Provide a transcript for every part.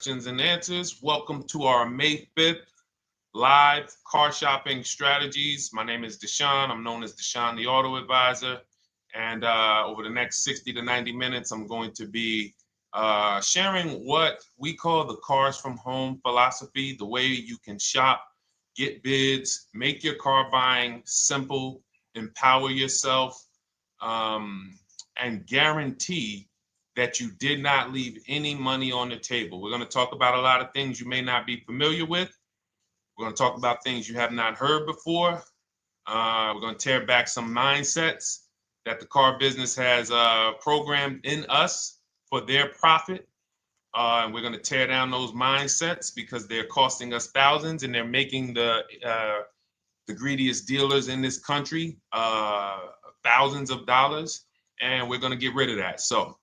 questions and answers. Welcome to our May 5th live car shopping strategies. My name is Deshone. I'm known as Deshone the Auto Advisor. And over the next 60 to 90 minutes, I'm going to be sharing what we call the cars from home philosophy, the way you can shop, get bids, make your car buying simple, empower yourself, um, and guarantee that you did not leave any money on the table. We're going to talk about a lot of things you may not be familiar with. We're going to talk about things you have not heard before. We're going to tear back some mindsets that the car business has programmed in us for their profit. And we're going to tear down those mindsets because they're costing us thousands and they're making the greediest dealers in this country thousands of dollars. And we're going to get rid of that. So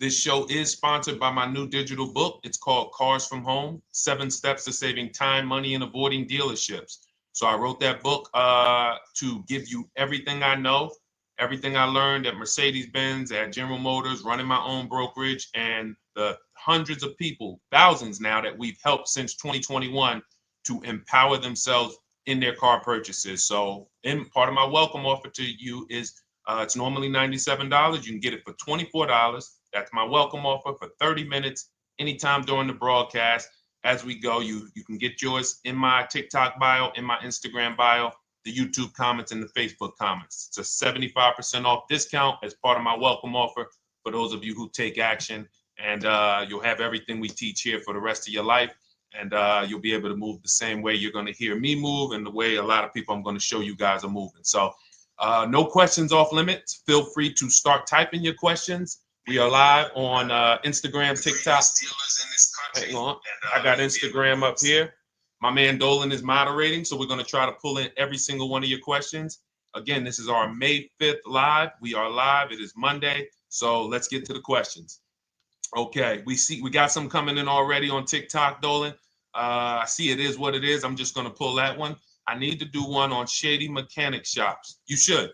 this show is sponsored by my new digital book. It's called Cars from Home, 7 Steps to Saving Time, Money, and Avoiding Dealerships. So I wrote that book to give you everything I know, everything I learned at Mercedes-Benz, at General Motors, running my own brokerage, and the hundreds of people, thousands now, that we've helped since 2021 to empower themselves in their car purchases. So in part of my welcome offer to you is it's normally $97. You can get it for $24. That's my welcome offer for 30 minutes, anytime during the broadcast. As we go, you can get yours in my TikTok bio, in my Instagram bio, the YouTube comments, and the Facebook comments. It's a 75% off discount as part of my welcome offer for those of you who take action. And you'll have everything we teach here for the rest of your life. And you'll be able to move the same way you're going to hear me move and the way a lot of people I'm going to show you guys are moving. So no questions off limits. Feel free to start typing your questions. We are live on Instagram, TikTok. Hang on. I got Instagram up here. My man Dolan is moderating, so we're going to try to pull in every single one of your questions. Again, this is our May 5th live. We are live. It is Monday. So let's get to the questions. Okay, we got some coming in already on TikTok, Dolan. I see it is what it is. I'm just going to pull that one. I need to do one on shady mechanic shops. You should.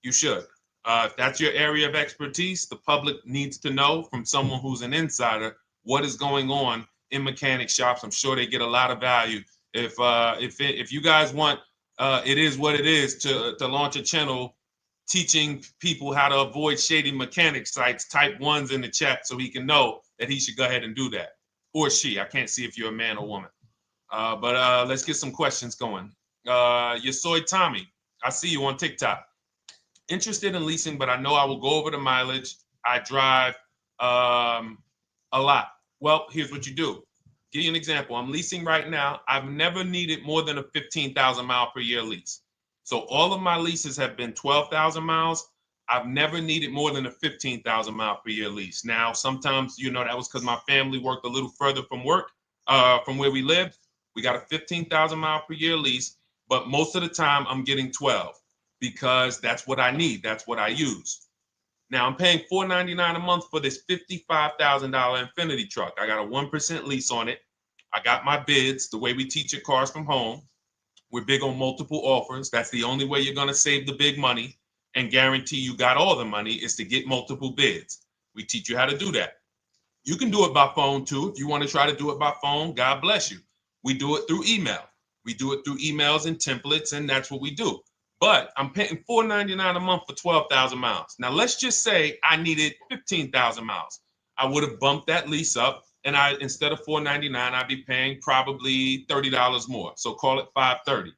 If that's your area of expertise, the public needs to know from someone who's an insider what is going on in mechanic shops. I'm sure they get a lot of value. If you guys want, it is what it is to launch a channel teaching people how to avoid shady mechanic sites, type ones in the chat so he can know that he should go ahead and do that. Or she. I can't see if you're a man or woman. But let's get some questions going. Yosoy Tommy, I see you on TikTok. Interested in leasing, but I know I will go over the mileage. I drive a lot. Well, here's what you do. Give you an example. I'm leasing right now. I've never needed more than a 15,000 mile per year lease. So all of my leases have been 12,000 miles. I've never needed more than a 15,000 mile per year lease. Now, sometimes, that was because my family worked a little further from where we lived. We got a 15,000 mile per year lease, but most of the time I'm getting 12 because that's what I need. That's what I use. Now I'm paying $499 a month for this $55,000 Infiniti truck. I got a 1% lease on it. I got my bids, the way we teach at Cars from Home. We're big on multiple offers. That's the only way you're going to save the big money and guarantee you got all the money is to get multiple bids. We teach you how to do that. You can do it by phone too. If you want to try to do it by phone, God bless you. We do it through email. We do it through emails and templates, and that's what we do. But I'm paying $499 a month for 12,000 miles. Now, let's just say I needed 15,000 miles. I would have bumped that lease up, and instead of $499, I'd be paying probably $30 more. So call it $530.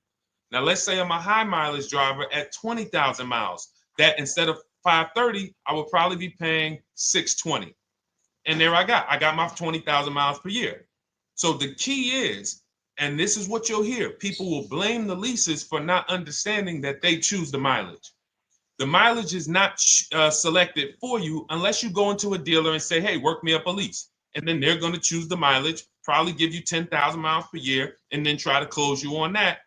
Now, let's say I'm a high mileage driver at 20,000 miles. That instead of $530, I would probably be paying $620. And there I got my 20,000 miles per year. So the key is, and this is what you'll hear, people will blame the leases for not understanding that they choose the mileage. The mileage is not selected for you unless you go into a dealer and say, hey, work me up a lease. And then they're going to choose the mileage, probably give you 10,000 miles per year, and then try to close you on that.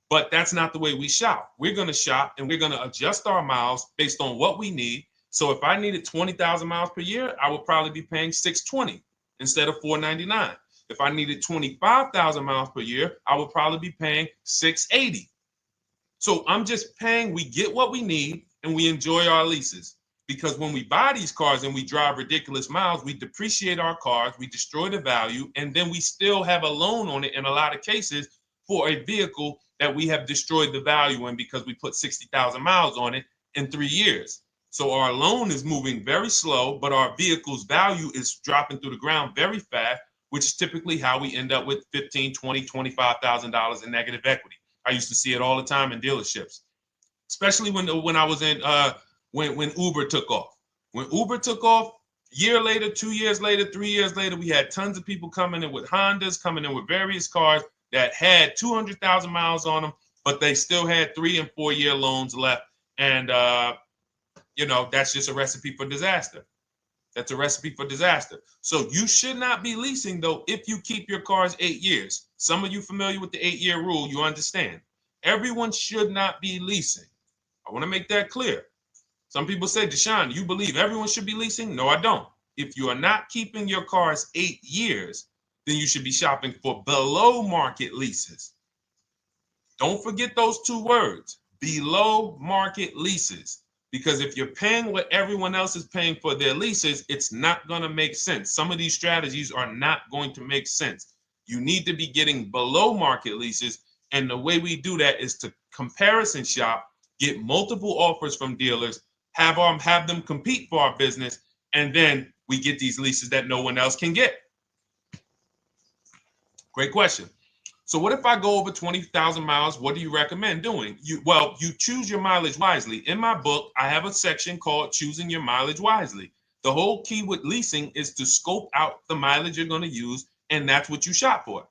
But that's not the way we shop. We're going to shop and we're going to adjust our miles based on what we need. So if I needed 20,000 miles per year, I would probably be paying $620 instead of $499. If I needed 25,000 miles per year, I would probably be paying $680. So I'm just paying, we get what we need and we enjoy our leases. because when we buy these cars and we drive ridiculous miles, we depreciate our cars, we destroy the value, and then we still have a loan on it in a lot of cases for a vehicle that we have destroyed the value in because we put 60,000 miles on it in 3 years. So our loan is moving very slow, but our vehicle's value is dropping through the ground very fast, which is typically how we end up with $15,000, $20,000, $25,000 in negative equity. I used to see it all the time in dealerships, especially when I was in when Uber took off. When Uber took off, year later, 2 years later, 3 years later, we had tons of people coming in with Hondas, coming in with various cars that had 200,000 miles on them, but they still had 3 and 4 year loans left. And, that's just a recipe for disaster. That's a recipe for disaster. So you should not be leasing, though, if you keep your cars 8 years. Some of you familiar with the 8-year rule, you understand. Everyone should not be leasing. I want to make that clear. Some people say, Deshone, you believe everyone should be leasing? No, I don't. If you are not keeping your cars 8 years, then you should be shopping for below market leases. Don't forget those 2 words, below market leases. Because if you're paying what everyone else is paying for their leases, it's not going to make sense. Some of these strategies are not going to make sense. You need to be getting below market leases. And the way we do that is to comparison shop, get multiple offers from dealers, have them compete for our business, and then we get these leases that no one else can get. Great question. So what if I go over 20,000 miles? What do you recommend doing? You choose your mileage wisely. In my book, I have a section called Choosing Your Mileage Wisely. The whole key with leasing is to scope out the mileage you're going to use, and that's what you shop for.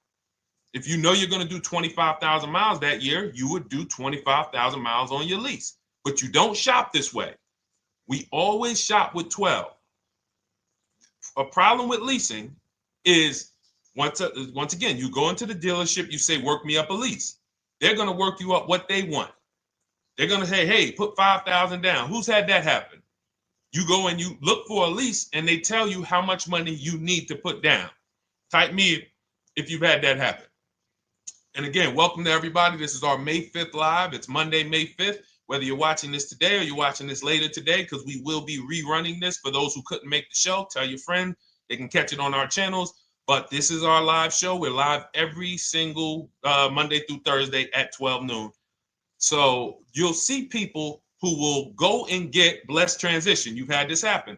If you know you're going to do 25,000 miles that year, you would do 25,000 miles on your lease. But you don't shop this way. We always shop with 12. A problem with leasing is once again, you go into the dealership, you say, work me up a lease. They're going to work you up what they want. They're going to say, hey, put 5,000 down. Who's had that happen? You go and you look for a lease and they tell you how much money you need to put down. Type me if you've had that happen. And again, welcome to everybody. This is our May 5th live. It's Monday, May 5th. Whether you're watching this today or you're watching this later today, because we will be rerunning this for those who couldn't make the show. Tell your friend they can catch it on our channels. But this is our live show. We're live every single Monday through Thursday at 12 noon. So you'll see people who will go and get Blessed Transition. You've had this happen.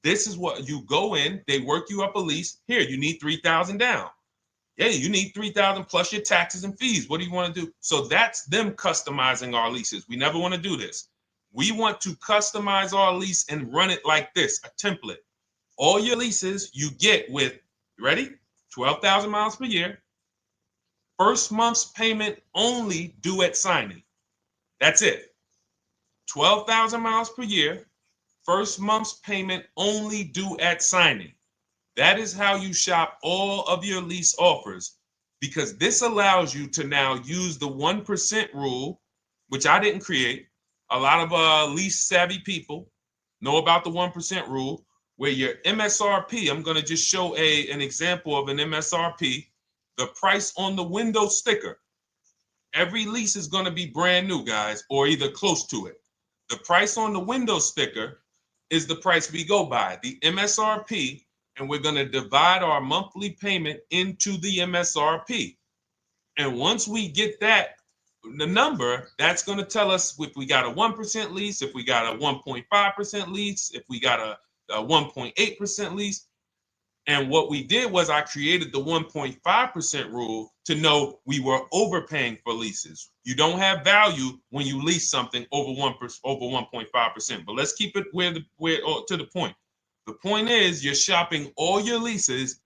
This is what you go in. They work you up a lease. Here, you need 3,000 down. Hey, you need 3,000 plus your taxes and fees. What do you want to do? So that's them customizing our leases. We never want to do this. We want to customize our lease and run it like this, a template. All your leases you get with, ready? 12,000 miles per year. First month's payment only due at signing. That's it. 12,000 miles per year. First month's payment only due at signing. That is how you shop all of your lease offers, because this allows you to now use the 1% rule, which I didn't create. A lot of lease savvy people know about the 1% rule, where your MSRP, I'm going to just show an example of an MSRP, the price on the window sticker. Every lease is going to be brand new, guys, or either close to it. The price on the window sticker is the price we go by, the MSRP, and we're going to divide our monthly payment into the MSRP. And once we get that, the number, that's going to tell us if we got a 1% lease, if we got a 1.5% lease, if we got a 1.8% lease. And what we did was I created the 1.5% rule to know we were overpaying for leases. You don't have value when you lease something over 1.5%. But let's keep it to the point. The point is you're shopping all your leases,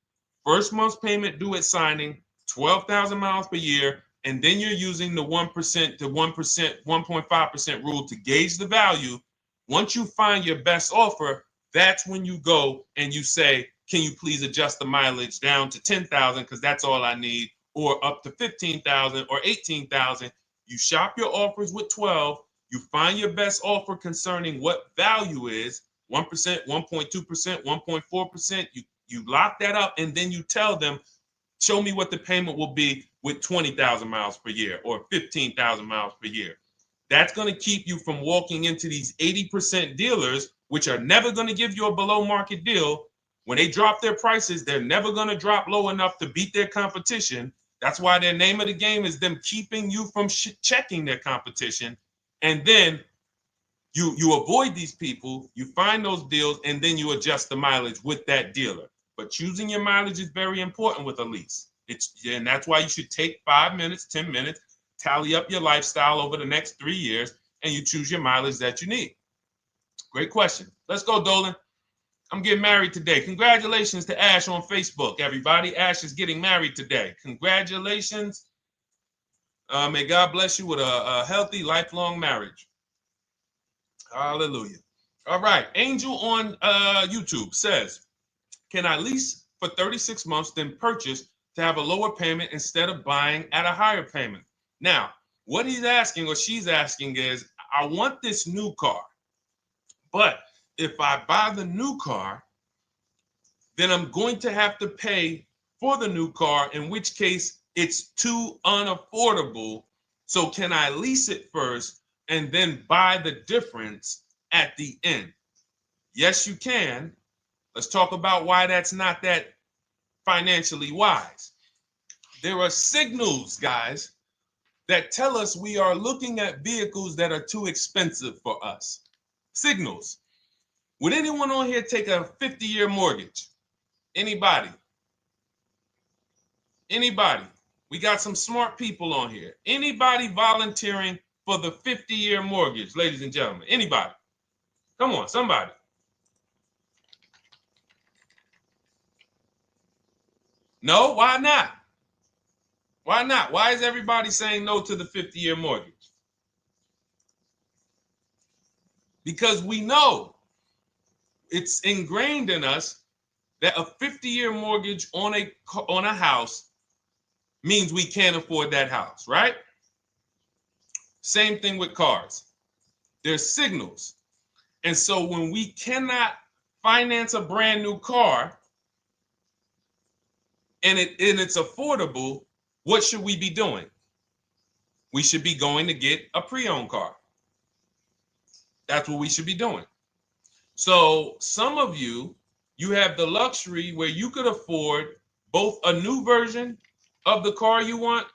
first month's payment due at signing, 12,000 miles per year, and then you're using the 1% to 1.5% rule to gauge the value. Once you find your best offer, that's when you go and you say, can you please adjust the mileage down to 10,000 because that's all I need, or up to 15,000 or 18,000. You shop your offers with 12. You find your best offer concerning what value is, 1%, 1.2%, 1.4%. You lock that up, and then you tell them, show me what the payment will be with 20,000 miles per year or 15,000 miles per year. That's going to keep you from walking into these 80% dealers which are never going to give you a below market deal. When they drop their prices, they're never going to drop low enough to beat their competition. That's why their name of the game is them keeping you from checking their competition. And then you avoid these people, you find those deals, and then you adjust the mileage with that dealer. But choosing your mileage is very important with a lease. And that's why you should take 5 minutes, 10 minutes, tally up your lifestyle over the next 3 years, and you choose your mileage that you need. Great question. Let's go, Dolan. I'm getting married today. Congratulations to Ash on Facebook, everybody. Ash is getting married today. Congratulations. May God bless you with a healthy, lifelong marriage. Hallelujah. All right. Angel on YouTube says, can I lease for 36 months, then purchase to have a lower payment instead of buying at a higher payment? Now, what he's asking or she's asking is, I want this new car, but if I buy the new car, then I'm going to have to pay for the new car, in which case it's too unaffordable. So can I lease it first and then buy the difference at the end? Yes, you can. Let's talk about why that's not that financially wise. There are signals, guys, that tell us we are looking at vehicles that are too expensive for us. Signals. Would anyone on here take a 50-year mortgage? Anybody? Anybody? We got some smart people on here. Anybody volunteering for the 50-year mortgage, ladies and gentlemen? Anybody? Come on, somebody. No, why not? Why not? Why is everybody saying no to the 50-year mortgage? Because we know it's ingrained in us that a 50-year mortgage on a house means we can't afford that house, right? Same thing with cars. There's signals. And so when we cannot finance a brand new car and it's affordable, what should we be doing? We should be going to get a pre-owned car. That's what we should be doing. So some of you have the luxury where you could afford both a new version of the car you want,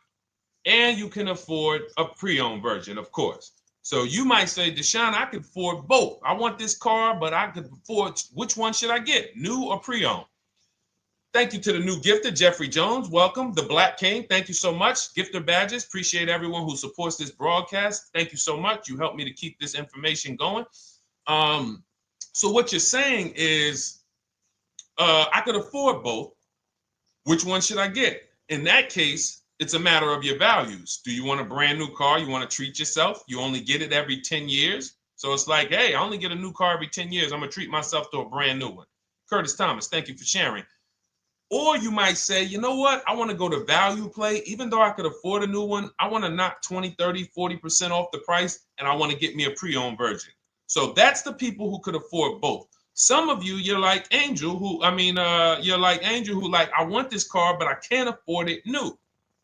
and you can afford a pre-owned version, of course. So you might say, Deshone, I could afford both. I want this car, but I could afford, which one should I get, new or pre-owned? Thank you to the new gifter, Jeffrey Jones. Welcome, the Black King. Thank you so much. Gifter badges. Appreciate everyone who supports this broadcast. Thank you so much. You helped me to keep this information going. So what you're saying is, I could afford both. Which one should I get? In that case, it's a matter of your values. Do you want a brand new car? You want to treat yourself? You only get it every 10 years. So it's like, hey, I only get a new car every 10 years. I'm going to treat myself to a brand new one. Curtis Thomas, thank you for sharing. Or you might say, you know what? I want to go to value play. Even though I could afford a new one, I want to knock 20, 30, 40% off the price, and I want to get me a pre-owned version. So that's the people who could afford both. Some of you, you're like Angel, who like, I want this car, but I can't afford it new.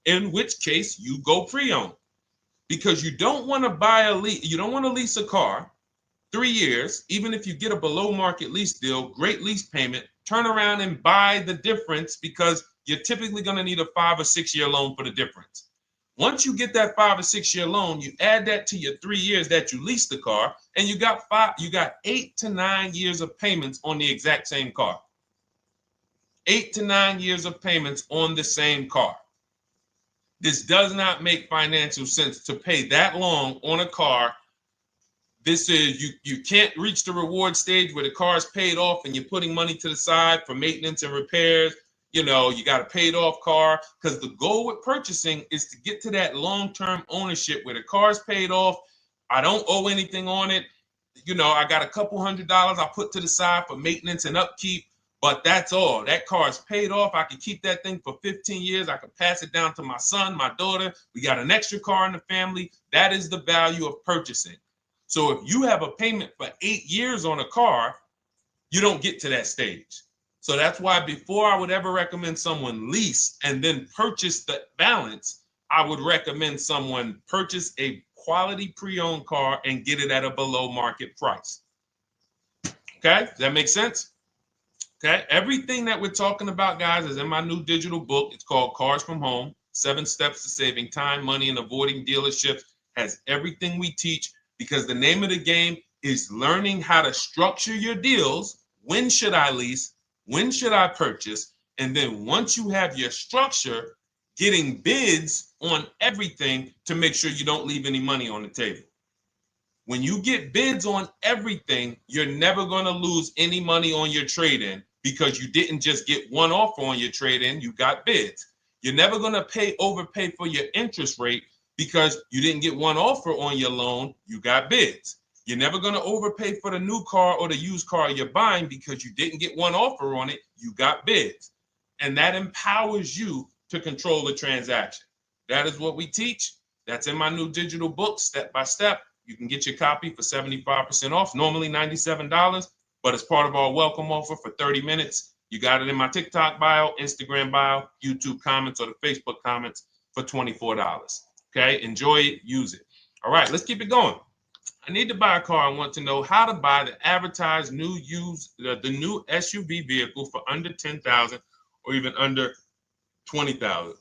In which case you go pre-owned, because you don't want to buy you don't want to lease a car 3 years, even if you get a below market lease deal, great lease payment, turn around and buy the difference, because you're typically going to need a 5 or 6 year loan for the difference. Once you get that 5 or 6 year loan, you add that to your 3 years that you leased the car, and you got 8 to 9 years of payments on the exact same car. 8 to 9 years of payments on the same car. This does not make financial sense to pay that long on a car. This is, you can't reach the reward stage where the car is paid off and you're putting money to the side for maintenance and repairs. You know, you got a paid off car, because the goal with purchasing is to get to that long-term ownership where the car is paid off. I don't owe anything on it. You know, I got a couple $100 I put to the side for maintenance and upkeep, but that's all. That car is paid off. I can keep that thing for 15 years. I can pass it down to my son, my daughter. We got an extra car in the family. That is the value of purchasing. So if you have a payment for 8 years on a car, you don't get to that stage. So that's why before I would ever recommend someone lease and then purchase the balance, I would recommend someone purchase a quality pre-owned car and get it at a below market price. Okay, does that make sense? Okay, everything that we're talking about, guys, is in my new digital book. It's called Cars from Home, 7 Steps to Saving Time, Money, and Avoiding Dealerships. Has everything we teach, because the name of the game is learning how to structure your deals. When should I lease? When should I purchase? And then once you have your structure, getting bids on everything to make sure you don't leave any money on the table. When you get bids on everything, you're never going to lose any money on your trade-in, because you didn't just get one offer on your trade-in, you got bids. You're never going to overpay for your interest rate, because you didn't get one offer on your loan, you got bids. You're never going to overpay for the new car or the used car you're buying, because you didn't get one offer on it, you got bids. And that empowers you to control the transaction. That is what we teach. That's in my new digital book, step by step. You can get your copy for 75% off, normally $97, but it's part of our welcome offer for 30 minutes. You got it in my TikTok bio, Instagram bio, YouTube comments, or the Facebook comments for $24. Okay, enjoy it, use it. All right, let's keep it going. I need to buy a car. I want to know how to buy the advertised the new SUV vehicle for under $10,000 or even under $20,000.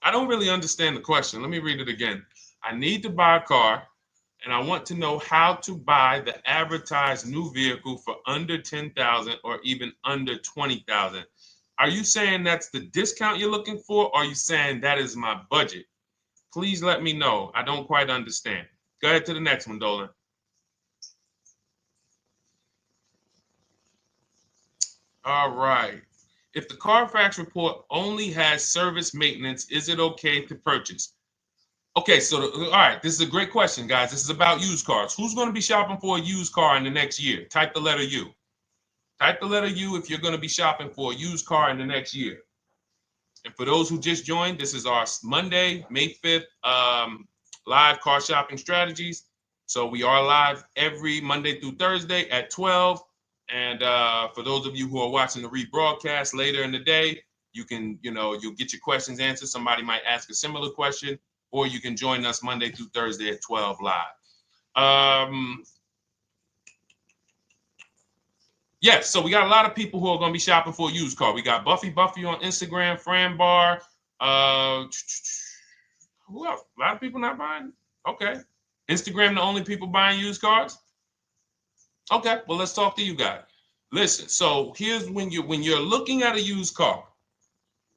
I don't really understand the question. Let me read it again. I need to buy a car, and I want to know how to buy the advertised new vehicle for under $10,000 or even under $20,000. Are you saying that's the discount you're looking for, or are you saying that is my budget? Please let me know. I don't quite understand. Go ahead to the next one, Dolan. All right. If the Carfax report only has service maintenance, is it okay to purchase? Okay, so all right, this is a great question, guys. This is about used cars. Who's going to be shopping for a used car in the next year? Type the letter U. Type the letter U if you're going to be shopping for a used car in the next year. And for those who just joined, this is our Monday, May 5th, live car shopping strategies. So we are live every Monday through Thursday at 12. And for those of you who are watching the rebroadcast later in the day, you can, you'll get your questions answered. Somebody might ask a similar question, or you can join us Monday through Thursday at 12 live. Yes, so we got a lot of people who are going to be shopping for a used car. We got Buffy on Instagram, Fran Bar. Who else? A lot of people not buying? Okay. Instagram, the only people buying used cars? Okay, well, let's talk to you guys. Listen, so here's when you're looking at a used car,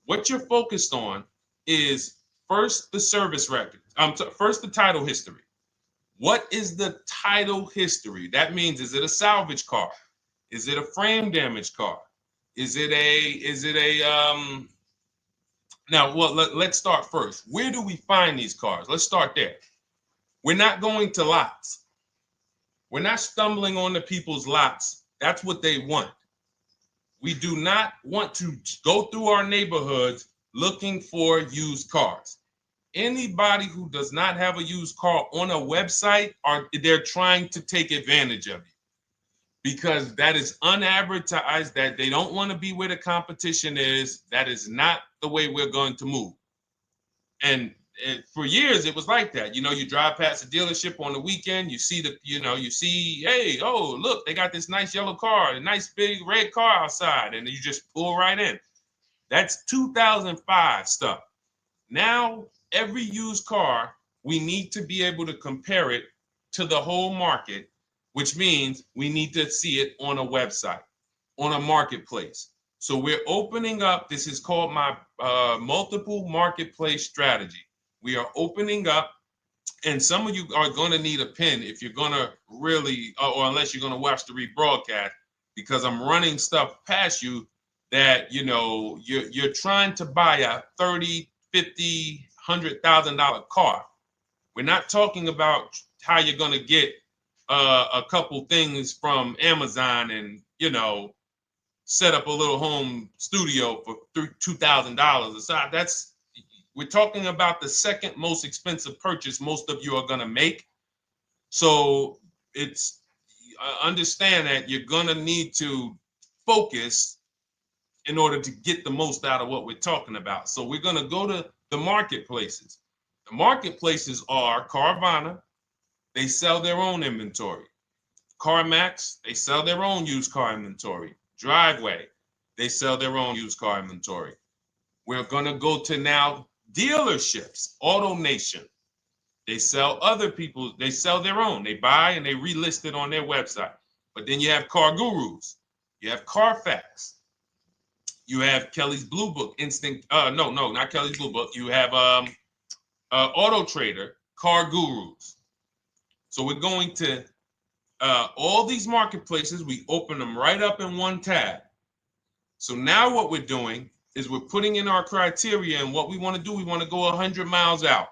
what you're focused on is first the service record. First the title history. What is the title history? That means, is it a salvage car? Is it a frame damage car? Is it a now, well, let's start first. Where do we find these cars? Let's start there. We're not going to lots. We're not stumbling onto people's lots. That's what they want. We do not want to go through our neighborhoods looking for used cars. Anybody who does not have a used car on a website, they're trying to take advantage of you, because that is unadvertised, that they don't want to be where the competition is. That is not the way we're going to move. And for years, it was like that. You drive past a dealership on the weekend, you see hey, oh, look, they got this nice yellow car, a nice big red car outside, and you just pull right in. That's 2005 stuff. Now, every used car, we need to be able to compare it to the whole market, which means we need to see it on a website, on a marketplace. So we're opening up, this is called my multiple marketplace strategy. We are opening up, and some of you are going to need a pen if you're going to really, or unless you're going to watch the rebroadcast, because I'm running stuff past you that, you're trying to buy a $30,000, $50,000, $100,000 car. We're not talking about how you're going to get a couple things from Amazon and, set up a little home studio for $2,000 aside. We're talking about the second most expensive purchase most of you are going to make. So understand that you're going to need to focus in order to get the most out of what we're talking about. So we're going to go to the marketplaces. The marketplaces are Carvana. They sell their own inventory. CarMax, they sell their own used car inventory. Driveway, they sell their own used car inventory. We're going to go to now dealerships. AutoNation, they sell other people's, they sell their own. They buy and they relist it on their website. But then you have Car Gurus, you have Carfax, you have Kelly's Blue Book, no, not Kelly's Blue Book. You have Auto Trader, Car Gurus. So we're going to all these marketplaces, we open them right up in one tab. So now what we're doing is we're putting in our criteria, and what we want to do, we want to go 100 miles out.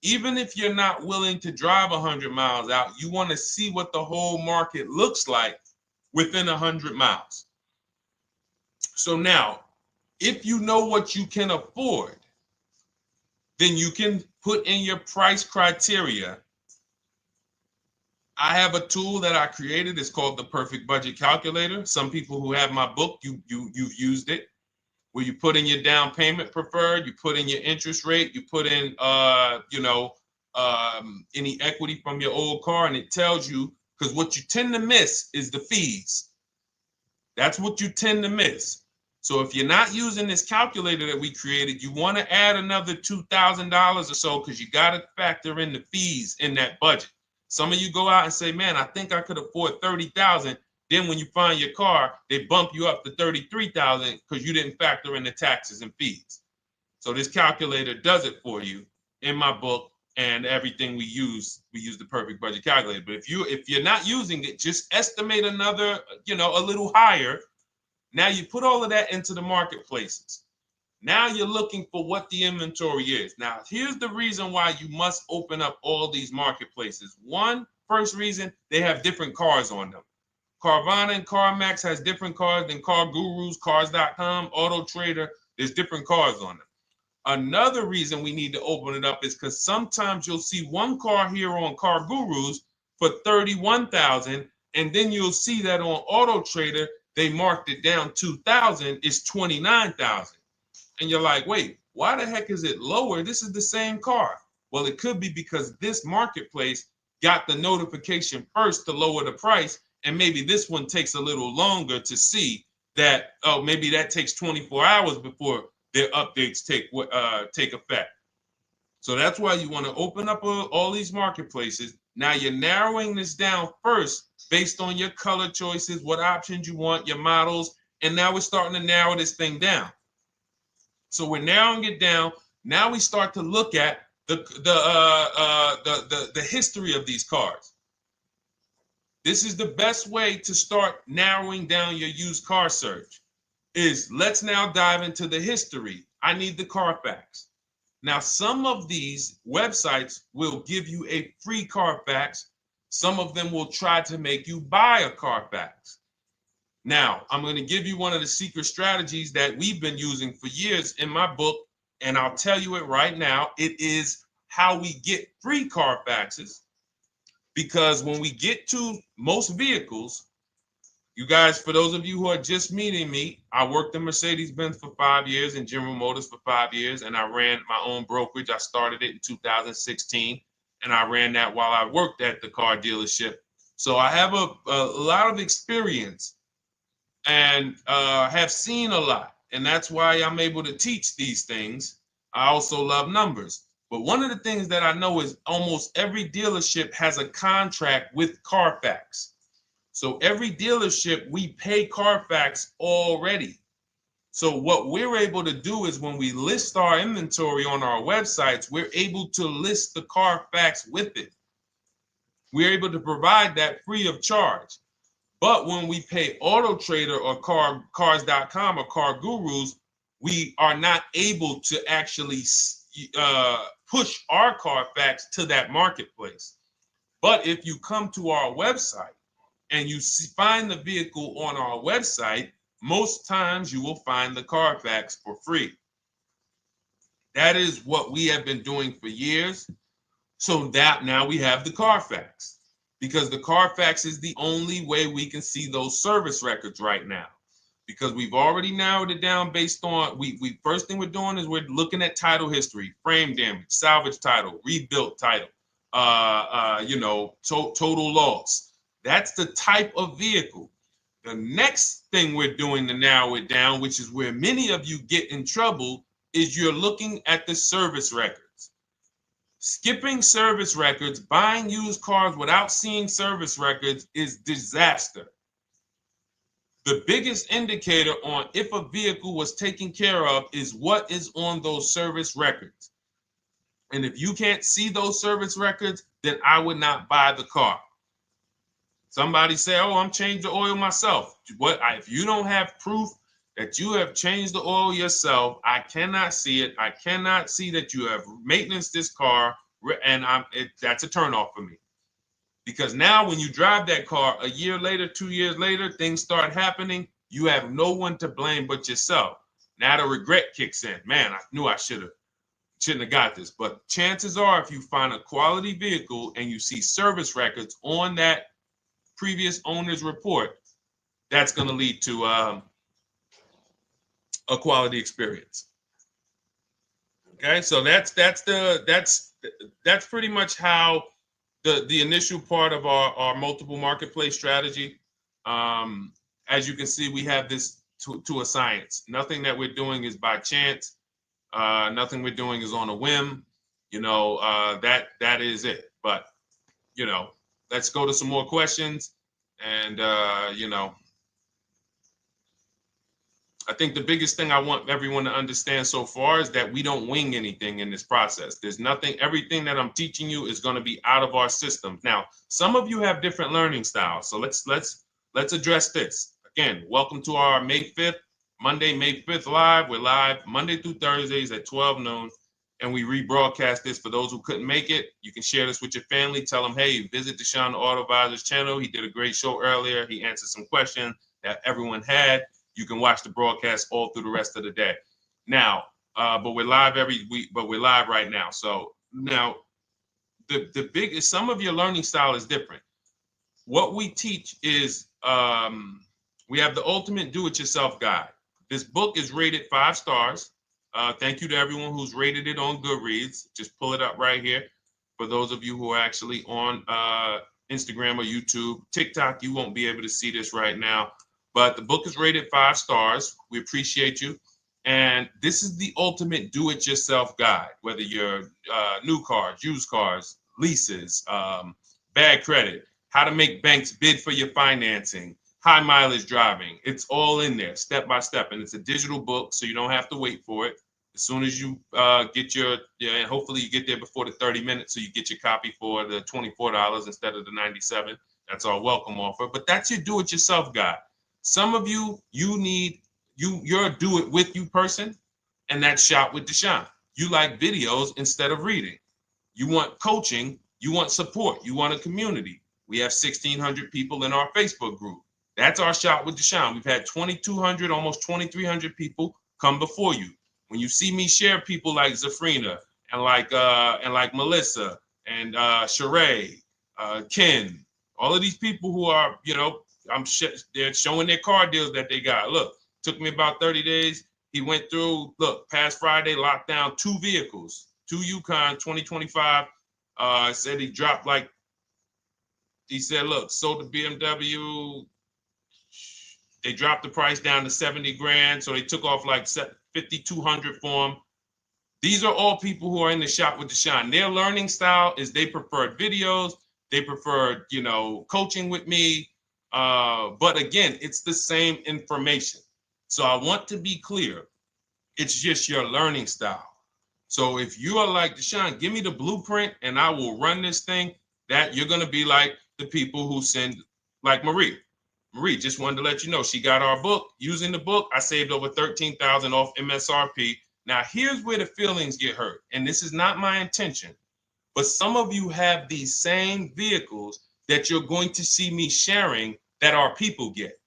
Even if you're not willing to drive 100 miles out, you want to see what the whole market looks like within 100 miles. So now, if you know what you can afford, then you can put in your price criteria. I have a tool that I created. It's called the Perfect Budget Calculator. Some people who have my book, you've used it, where you put in your down payment preferred, you put in your interest rate, you put in any equity from your old car, and it tells you, because what you tend to miss is the fees. That's what you tend to miss. So if you're not using this calculator that we created, you want to add another $2,000 or so, because you got to factor in the fees in that budget. Some of you go out and say, man, I think I could afford $30,000. Then when you find your car, they bump you up to $33,000 because you didn't factor in the taxes and fees. So this calculator does it for you in my book, and everything we use the Perfect Budget Calculator. But if you're not using it, just estimate another, a little higher. Now you put all of that into the marketplaces. Now you're looking for what the inventory is. Now, here's the reason why you must open up all these marketplaces. First reason, they have different cars on them. Carvana and CarMax has different cars than Car Gurus, Cars.com, Auto Trader. There's different cars on them. Another reason we need to open it up is because sometimes you'll see one car here on Car Gurus for $31,000, and then you'll see that on Auto Trader, they marked it down $2,000, it's $29,000. And you're like, wait, why the heck is it lower? This is the same car. Well, it could be because this marketplace got the notification first to lower the price, and maybe this one takes a little longer to see that, oh, maybe that takes 24 hours before their updates take effect. So that's why you want to open up all these marketplaces. Now you're narrowing this down first based on your color choices, what options you want, your models, and now we're starting to narrow this thing down. So we're narrowing it down. Now we start to look at the history of these cars. This is the best way to start narrowing down your used car search. Let's now dive into the history. I need the Carfax. Now, some of these websites will give you a free Carfax. Some of them will try to make you buy a Carfax. Now, I'm going to give you one of the secret strategies that we've been using for years in my book, and I'll tell you it right now. It is how we get free Carfaxes, because when we get to most vehicles, you guys, for those of you who are just meeting me, I worked in Mercedes-Benz for 5 years and General Motors for 5 years, and I ran my own brokerage. I started it in 2016, and I ran that while I worked at the car dealership. So I have a lot of experience and have seen a lot, and that's why I'm able to teach these things. I also love numbers. But one of the things that I know is almost every dealership has a contract with Carfax. So every dealership, we pay Carfax already. So what we're able to do is when we list our inventory on our websites, we're able to list the Carfax with it. We're able to provide that free of charge. But when we pay Auto Trader or Cars.com or Car Gurus, we are not able to actually push our Carfax to that marketplace. But if you come to our website and you find the vehicle on our website, most times you will find the Carfax for free. That is what we have been doing for years. So that now we have the Carfax, because the Carfax is the only way we can see those service records right now, because we've already narrowed it down based on, first thing we're doing is we're looking at title history, frame damage, salvage title, rebuilt title, total loss. That's the type of vehicle. The next thing we're doing to narrow it down, which is where many of you get in trouble, is you're looking at the service records. Skipping service records, buying used cars without seeing service records is disaster. The biggest indicator on if a vehicle was taken care of is what is on those service records. And if you can't see those service records, then I would not buy the car. Somebody say, oh, I'm changing the oil myself. If you don't have proof that you have changed the oil yourself, I cannot see it. I cannot see that you have maintenance this car, and that's a turnoff for me. Because now when you drive that car a year later, 2 years later, things start happening. You have no one to blame but yourself. Now the regret kicks in. Man, I knew I shouldn't have got this. But chances are, if you find a quality vehicle and you see service records on that previous owner's report, that's going to lead to a quality experience. Okay, so that's pretty much how the initial part of our multiple marketplace strategy. As you can see, we have this to a science. Nothing that we're doing is by chance. Nothing we're doing is on a whim. That is it. But let's go to some more questions. And I think the biggest thing I want everyone to understand so far is that we don't wing anything in this process. There's nothing, everything that I'm teaching you is going to be out of our system. Now, some of you have different learning styles. So let's address this. Again, welcome to our May 5th, Monday, May 5th live. We're live Monday through Thursdays at 12 noon. And we rebroadcast this for those who couldn't make it. You can share this with your family. Tell them, hey, visit Deshone the Auto Advisor's channel. He did a great show earlier. He answered some questions that everyone had. You can watch the broadcast all through the rest of the day. Now, but we're live every week, but we're live right now. So now the biggest, some of your learning style is different. What we teach is we have the ultimate do-it-yourself guide. This book is rated 5 stars. Thank you to everyone who's rated it on Goodreads. Just pull it up right here. For those of you who are actually on Instagram or YouTube, TikTok, you won't be able to see this right now. But the book is rated 5 stars. We appreciate you. And this is the ultimate do-it-yourself guide, whether you're new cars, used cars, leases, bad credit, how to make banks bid for your financing, high mileage driving. It's all in there, step by step. And it's a digital book, so you don't have to wait for it. As soon as you get and hopefully you get there before the 30 minutes, so you get your copy for the $24 instead of the $97. That's our welcome offer. But that's your do-it-yourself guide. Some of you, you're a do-it-with-you person, and that's Shop with Deshone. You like videos instead of reading. You want coaching. You want support. You want a community. We have 1,600 people in our Facebook group. That's our Shop with Deshone. We've had 2,200, almost 2,300 people come before you. When you see me share people like Zafrina and like Melissa and Sheree, Ken, all of these people who are, they're showing their car deals that they got. Look, took me about 30 days. He went through, past Friday, locked down 2 vehicles, 2 Yukon 2025. Said he dropped sold the BMW. They dropped the price down to 70 grand. So they took off like 5,200 for him. These are all people who are in the Shop with Deshone. Their learning style is they prefer videos. They prefer, coaching with me. But again, it's the same information. So I want to be clear. It's just your learning style. So if you are like Deshone, give me the blueprint and I will run this thing. That you're going to be like the people who send, like Marie. Marie just wanted to let you know she got our book. Using the book, I saved over $13,000 off MSRP. Now here's where the feelings get hurt. And this is not my intention. But some of you have these same vehicles that you're going to see me sharing that our people get.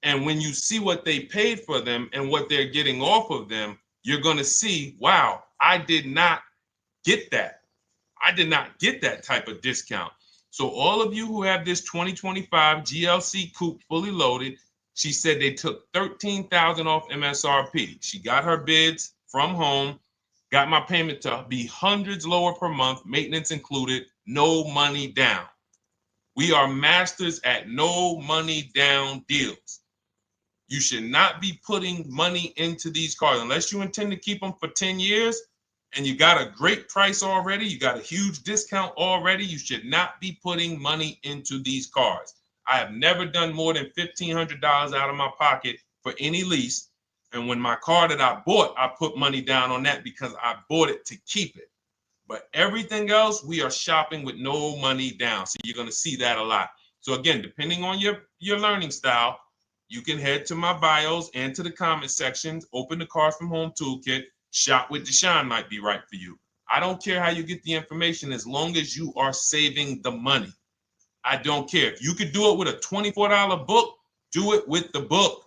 And when you see what they paid for them and what they're getting off of them, you're going to see, wow, I did not get that. I did not get that type of discount. So all of you who have this 2025 GLC coupe fully loaded, she said they took $13,000 off MSRP. She got her bids from home, got my payment to be hundreds lower per month, maintenance included, no money down. We are masters at no money down deals. You should not be putting money into these cars unless you intend to keep them for 10 years and you got a great price already. You got a huge discount already. You should not be putting money into these cars. I have never done more than $1,500 out of my pocket for any lease. And when my car that I bought, I put money down on that because I bought it to keep it. But everything else, we are shopping with no money down. So you're going to see that a lot. So again, depending on your learning style, you can head to my bios and to the comment sections, open the Cars from Home Toolkit, Shop with Deshone might be right for you. I don't care how you get the information as long as you are saving the money. I don't care. If you could do it with a $24 book, do it with the book.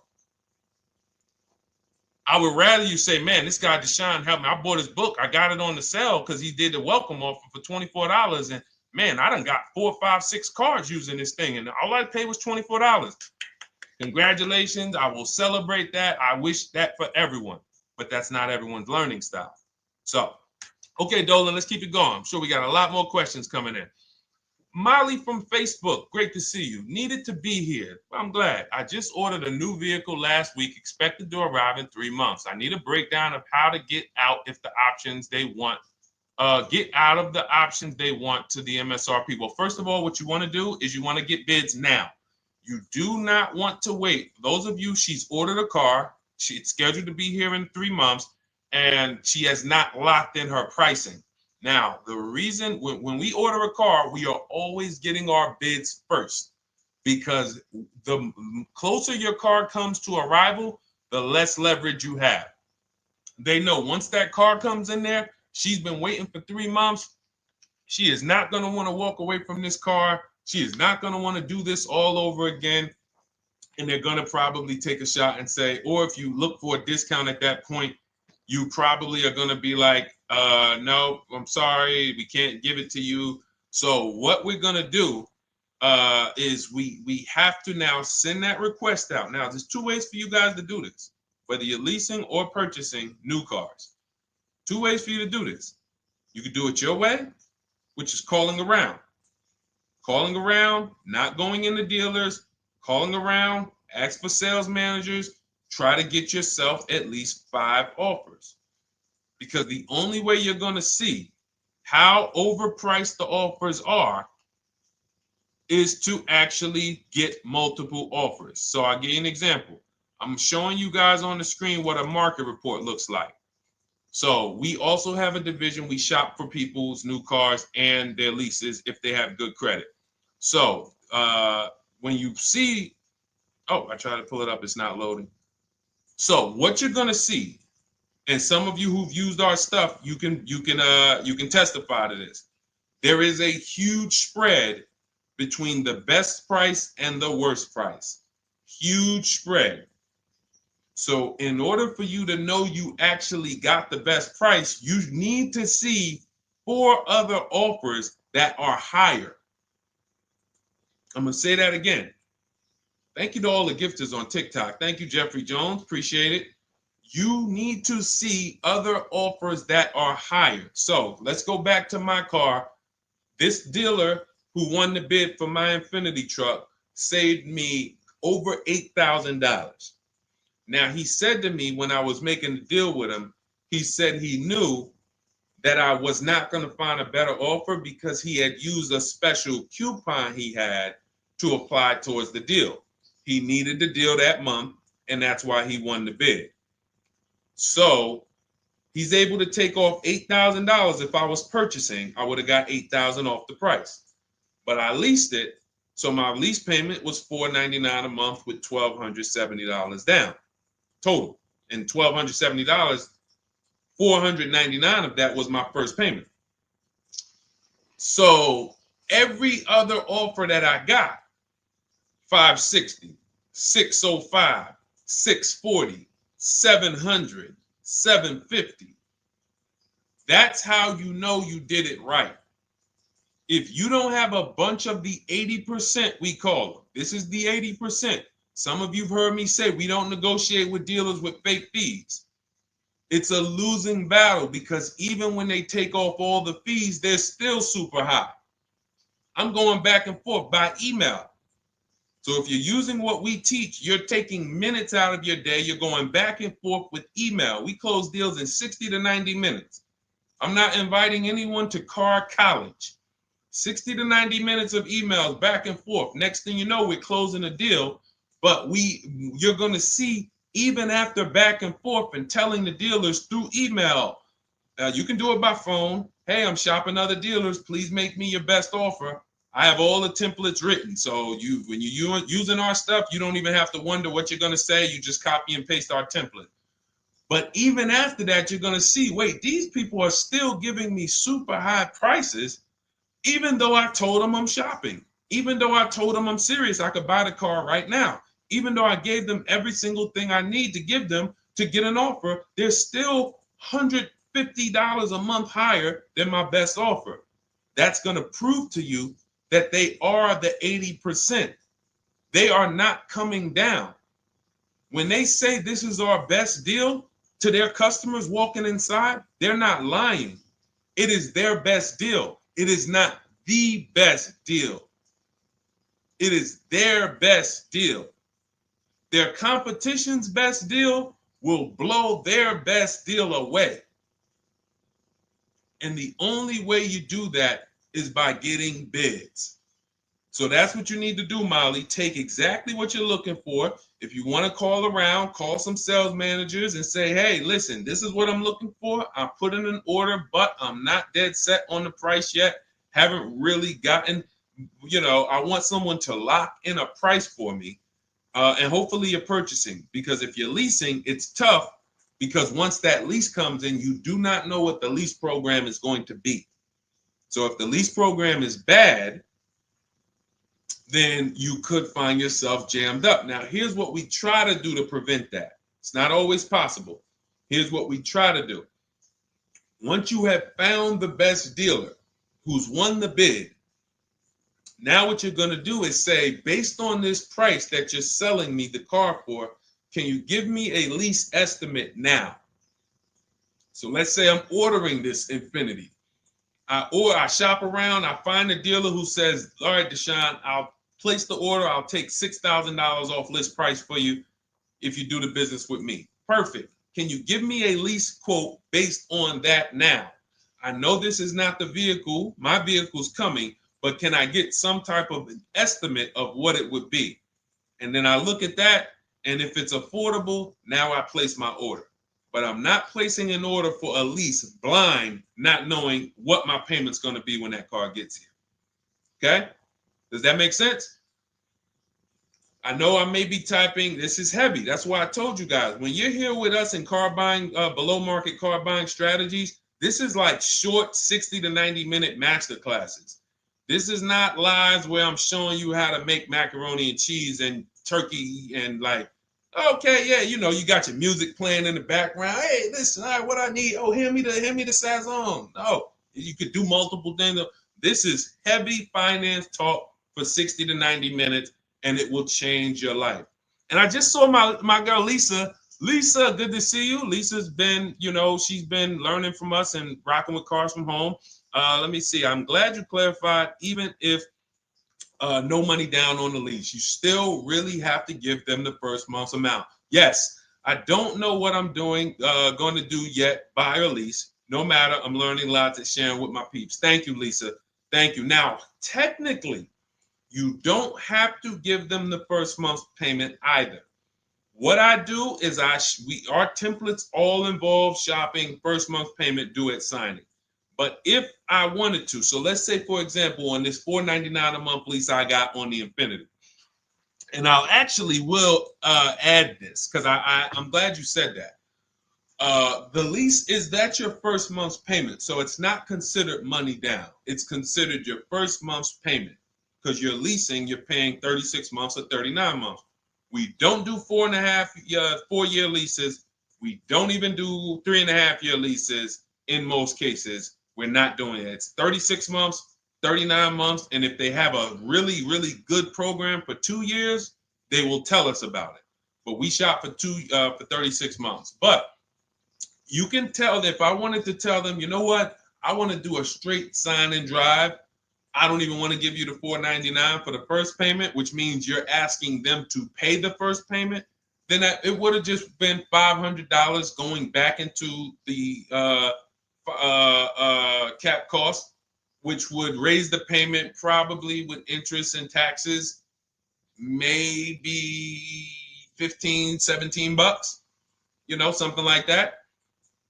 I would rather you say, man, this guy Deshone helped me. I bought his book. I got it on the sale because he did the welcome offer for $24. And man, I done got 4, 5, 6 cars using this thing. And all I paid was $24. Congratulations. I will celebrate that. I wish that for everyone, but that's not everyone's learning style. So, okay, Dolan, let's keep it going. I'm sure we got a lot more questions coming in. Molly from Facebook, great to see you. Needed to be here. Well, I'm glad. I just ordered a new vehicle last week, expected to arrive in 3 months. I need a breakdown of how to get out if the options they want, get out of the options they want to the MSRP. Well, first of all, what you want to do is you want to get bids now. You do not want to wait. Those of you, she's ordered a car. She's scheduled to be here in 3 months, and she has not locked in her pricing. Now, the reason when we order a car, we are always getting our bids first because the closer your car comes to arrival, the less leverage you have. They know once that car comes in there, she's been waiting for 3 months. She is not going to want to walk away from this car. She is not going to want to do this all over again. And they're going to probably take a shot and say, or if you look for a discount at that point, you probably are going to be like, no, I'm sorry, we can't give it to you. So what we're going to do is we have to now send that request out. Now, there's 2 ways for you guys to do this, whether you're leasing or purchasing new cars. 2 ways for you to do this. You could do it your way, which is calling around. Calling around, not going into dealers, calling around, ask for sales managers, try to get yourself at least 5 offers. Because the only way you're going to see how overpriced the offers are is to actually get multiple offers. So I'll give you an example. I'm showing you guys on the screen what a market report looks like. So we also have a division. We shop for people's new cars and their leases if they have good credit. So when you see, oh, I tried to pull it up. It's not loading. So what you're going to see, and some of you who've used our stuff, you can testify to this. There is a huge spread between the best price and the worst price. Huge spread. So in order for you to know you actually got the best price, you need to see 4 other offers that are higher. I'm going to say that again. Thank you to all the gifters on TikTok. Thank you, Jeffrey Jones. Appreciate it. You need to see other offers that are higher. So let's go back to my car. This dealer who won the bid for my Infinity truck saved me over $8,000. Now, he said to me when I was making the deal with him, he said he knew that I was not going to find a better offer because he had used a special coupon he had to apply towards the deal. He needed the deal that month, and that's why he won the bid. So he's able to take off $8,000. If I was purchasing, I would have got $8,000 off the price. But I leased it, so my lease payment was $499 a month with $1,270 down total. And $1,270, $499 of that was my first payment. So every other offer that I got, $560, $605, $640, $700, $750. That's how you know you did it right. If you don't have a bunch of the 80%, we call them. This is the 80%. Some of you've heard me say we don't negotiate with dealers with fake fees. It's a losing battle because even when they take off all the fees, they're still super high. I'm going back and forth by email. So if you're using what we teach, you're taking minutes out of your day. You're going back and forth with email. We close deals in 60 to 90 minutes. I'm not inviting anyone to car college. 60 to 90 minutes of emails back and forth. Next thing you know, we're closing a deal. But you're going to see, even after back and forth and telling the dealers through email, you can do it by phone. Hey, I'm shopping other dealers. Please make me your best offer. I have all the templates written. So when you're using our stuff, you don't even have to wonder what you're going to say. You just copy and paste our template. But even after that, you're going to see, wait, these people are still giving me super high prices, even though I told them I'm shopping, even though I told them I'm serious, I could buy the car right now, even though I gave them every single thing I need to give them to get an offer, they're still $150 a month higher than my best offer. That's going to prove to you that they are the 80%. They are not coming down. When they say this is our best deal to their customers walking inside, they're not lying. It is their best deal. It is not the best deal. It is their best deal. Their competition's best deal will blow their best deal away. And the only way you do that is by getting bids. So that's what you need to do, Molly. Take exactly what you're looking for. If you want to call around, call some sales managers and say, hey, listen, this is what I'm looking for. I put in an order, but I'm not dead set on the price yet. Haven't really gotten, I want someone to lock in a price for me. And hopefully you're purchasing, because if you're leasing, it's tough, because once that lease comes in, you do not know what the lease program is going to be. So if the lease program is bad, then you could find yourself jammed up. Now, here's what we try to do to prevent that. It's not always possible. Here's what we try to do. Once you have found the best dealer who's won the bid, now what you're going to do is say, based on this price that you're selling me the car for, can you give me a lease estimate now? So let's say I'm ordering this Infiniti. I shop around, I find a dealer who says, all right, Deshone, I'll place the order. I'll take $6,000 off list price for you if you do the business with me. Perfect. Can you give me a lease quote based on that now? I know this is not the vehicle. My vehicle's coming, but can I get some type of an estimate of what it would be? And then I look at that, and if it's affordable, now I place my order. But I'm not placing an order for a lease blind, not knowing what my payment's going to be when that car gets here. Okay? Does that make sense? I know I may be typing. This is heavy. That's why I told you guys, when you're here with us in car buying, below market car buying strategies, this is like short 60 to 90 minute master classes. This is not lives where I'm showing you how to make macaroni and cheese and turkey and like, okay, yeah, you got your music playing in the background. Hey, listen, all right, what I need? Oh, hand me the Sazon. No, you could do multiple things. This is heavy finance talk for 60 to 90 minutes, and it will change your life. And I just saw my girl Lisa. Lisa, good to see you. Lisa's been, she's been learning from us and rocking with cars from home. Let me see. I'm glad you clarified, even if no money down on the lease, you still really have to give them the first month's amount. Yes, I don't know what I'm going to do yet, buy or lease. No matter, I'm learning lots and sharing with my peeps. Thank you, Lisa. Thank you. Now, technically, you don't have to give them the first month's payment either. What I do is our templates all involve shopping, first month's payment due at signing. But if I wanted to, so let's say, for example, on this $499 a month lease I got on the Infiniti, and I'll actually will add this because I'm glad you said that. The lease is that your first month's payment, so it's not considered money down. It's considered your first month's payment because you're leasing, you're paying 36 months or 39 months. We don't do 4-year leases. We don't even do 3.5-year leases in most cases. We're not doing it. It's 36 months, 39 months. And if they have a really, really good program for 2 years, they will tell us about it. But we shop for 36 months. But you can tell that if I wanted to tell them, you know what, I want to do a straight sign and drive, I don't even want to give you the $499 for the first payment, which means you're asking them to pay the first payment, then it would have just been $500 going back into the cap cost, which would raise the payment probably with interest and taxes, maybe 15, 17 bucks, something like that.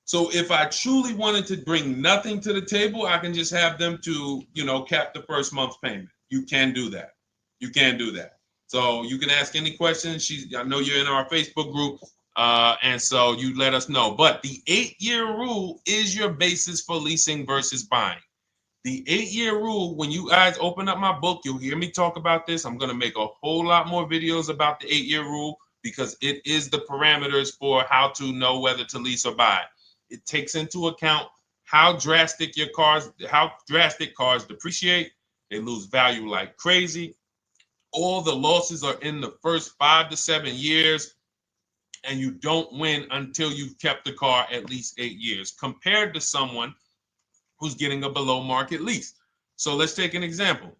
So if I truly wanted to bring nothing to the table, I can just have them to, cap the first month's payment. You can do that. You can do that. So you can ask any questions. I know you're in our Facebook group, and so you let us know. But the 8-year rule is your basis for leasing versus buying. The 8-year rule, when you guys open up my book, you'll hear me talk about this. I'm going to make a whole lot more videos about the 8-year rule because it is the parameters for how to know whether to lease or buy. It takes into account how drastic cars depreciate. They lose value like crazy. All the losses are in the first 5 to 7 years, and you don't win until you've kept the car at least 8 years, compared to someone who's getting a below market lease. So let's take an example.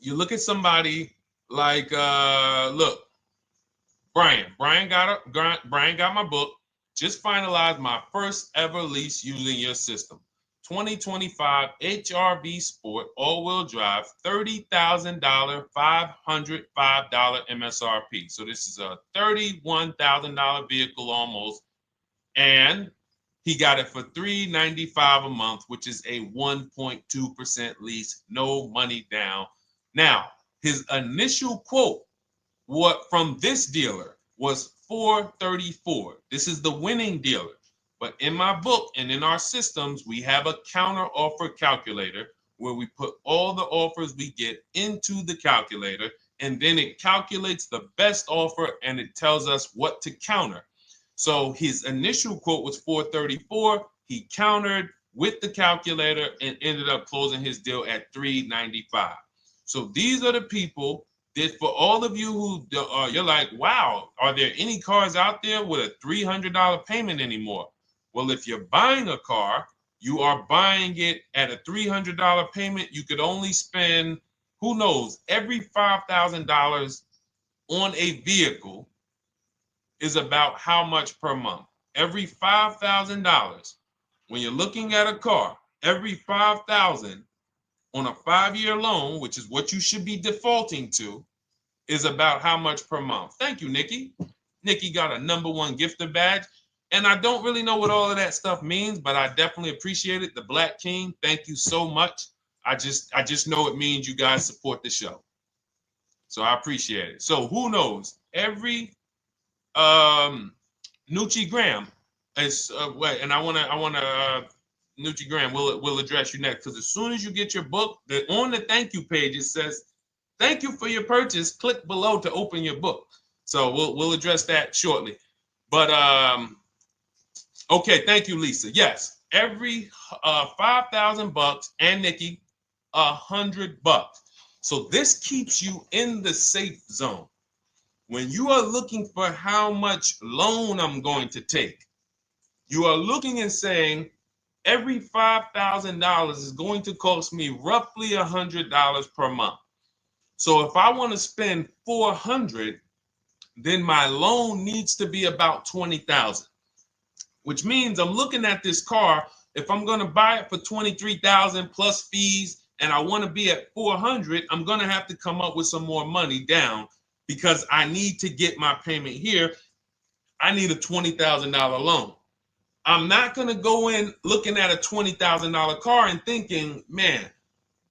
You look at somebody like, look, Brian. Brian got my book. Just finalized my first ever lease using your system. 2025 HRV Sport all-wheel drive, $30,000, $505 MSRP. So this is a $31,000 vehicle almost, and he got it for $395 a month, which is a 1.2% lease, no money down. Now, his initial quote from this dealer was $434. This is the winning dealer. But in my book and in our systems, we have a counter offer calculator where we put all the offers we get into the calculator, and then it calculates the best offer and it tells us what to counter. So his initial quote was $434. He countered with the calculator and ended up closing his deal at $395. So these are the people that, for all of you who you're like, wow, are there any cars out there with a $300 payment anymore? Well, if you're buying a car, you are buying it at a $300 payment. You could only spend, who knows, every $5,000 on a vehicle is about how much per month. Every $5,000, when you're looking at a car, every $5,000 on a 5-year loan, which is what you should be defaulting to, is about how much per month. Thank you, Nikki. Nikki got a #1 gifter badge. And I don't really know what all of that stuff means, but I definitely appreciate it. The Black King, thank you so much. I just know it means you guys support the show. So I appreciate it. So who knows? Every Nucci Graham is and I wanna Nucci Graham will address you next, because as soon as you get your book, on the thank you page it says, "Thank you for your purchase. Click below to open your book." So we'll address that shortly. But okay, thank you, Lisa. Yes, every $5,000, and Nikki, $100. So this keeps you in the safe zone. When you are looking for how much loan I'm going to take, you are looking and saying, every $5,000 is going to cost me roughly $100 per month. So if I want to spend $400, then my loan needs to be about $20,000, which means I'm looking at this car. If I'm going to buy it for $23,000 plus fees, and I want to be at $400, I'm going to have to come up with some more money down, because I need to get my payment here. I need a $20,000 loan. I'm not going to go in looking at a $20,000 car and thinking, man,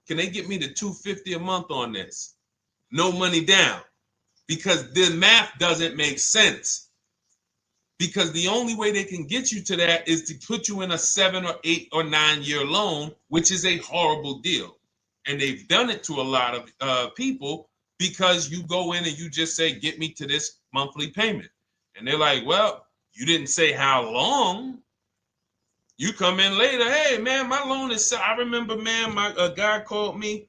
can they get me to $250 a month on this? No money down, because the math doesn't make sense. Because the only way they can get you to that is to put you in a 7 or 8 or 9 year loan, which is a horrible deal. And they've done it to a lot of people, because you go in and you just say, get me to this monthly payment. And they're like, well, you didn't say how long. You come in later, hey, man, my loan is, I remember, man, a guy called me,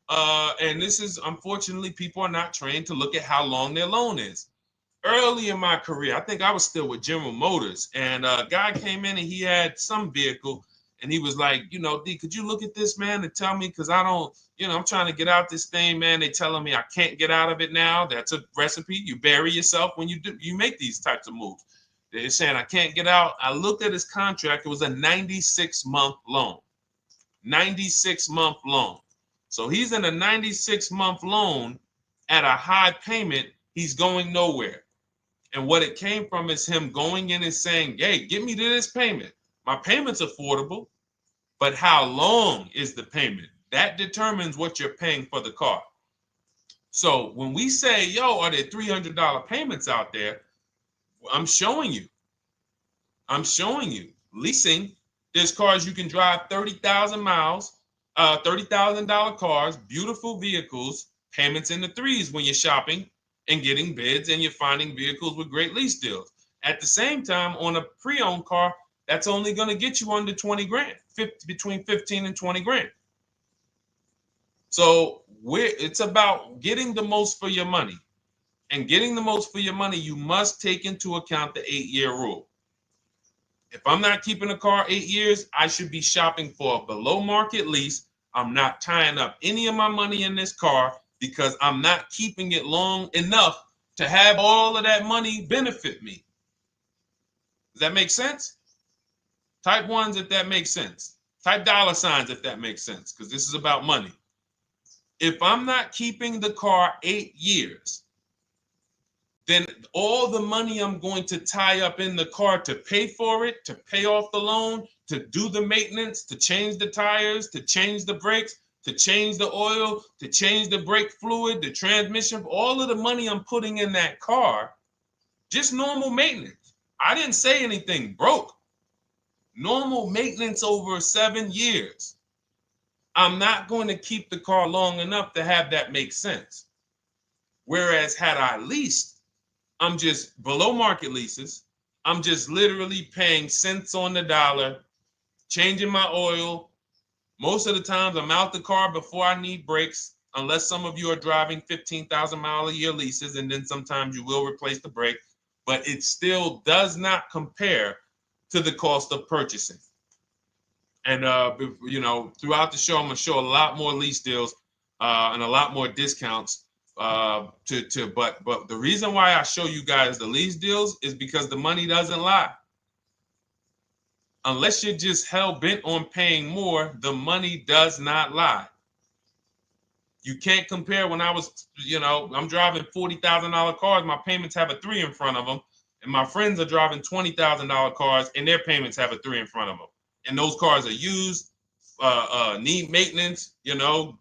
and this is, unfortunately, people are not trained to look at how long their loan is. Early in my career, I think I was still with General Motors, and a guy came in and he had some vehicle, And he was like, you know, D, could you look at this, man, and tell me, because I don't, you know, I'm trying to get out this thing, man. They telling me I can't get out of it now. That's a recipe. You bury yourself when you make these types of moves. They're saying I can't get out. I looked at his contract. It was a 96-month loan. 96-month loan. So he's in a 96-month loan at a high payment. He's going nowhere. And what it came from is him going in and saying, hey, get me to this payment. My payment's affordable, but how long is the payment? That determines what you're paying for the car. So when we say, yo, are there $300 payments out there? I'm showing you. Leasing, there's cars you can drive 30,000 miles, $30,000 cars, beautiful vehicles, payments in the threes when you're shopping and getting bids, and you're finding vehicles with great lease deals. At the same time, on a pre-owned car, that's only going to get you under 20 grand, between 15 and 20 grand. So it's about getting the most for your money. And getting the most for your money, you must take into account the 8-year rule. If I'm not keeping a car 8 years, I should be shopping for a below market lease. I'm not tying up any of my money in this car because I'm not keeping it long enough to have all of that money benefit me. Does that make sense? Type ones if that makes sense. Type dollar signs if that makes sense, because this is about money. If I'm not keeping the car 8 years, then all the money I'm going to tie up in the car to pay for it, to pay off the loan, to do the maintenance, to change the tires, to change the brakes, to change the oil, to change the brake fluid, the transmission, all of the money I'm putting in that car, just normal maintenance. I didn't say anything broke. Normal maintenance over 7 years. I'm not going to keep the car long enough to have that make sense. Whereas had I leased, I'm just below market leases. I'm just literally paying cents on the dollar, changing my oil. Most of the times I'm out the car before I need brakes, unless some of you are driving 15,000 mile a year leases, and then sometimes you will replace the brake, but it still does not compare to the cost of purchasing. And you know, throughout the show, I'm gonna show a lot more lease deals and a lot more discounts. But the reason why I show you guys the lease deals is because the money doesn't lie. Unless you're just hell bent on paying more, the money does not lie. You can't compare when I was, you know, I'm driving $40,000 cars. My payments have a 3 in front of them. And my friends are driving $20,000 cars and their payments have a 3 in front of them. And those cars are used, need maintenance, you know,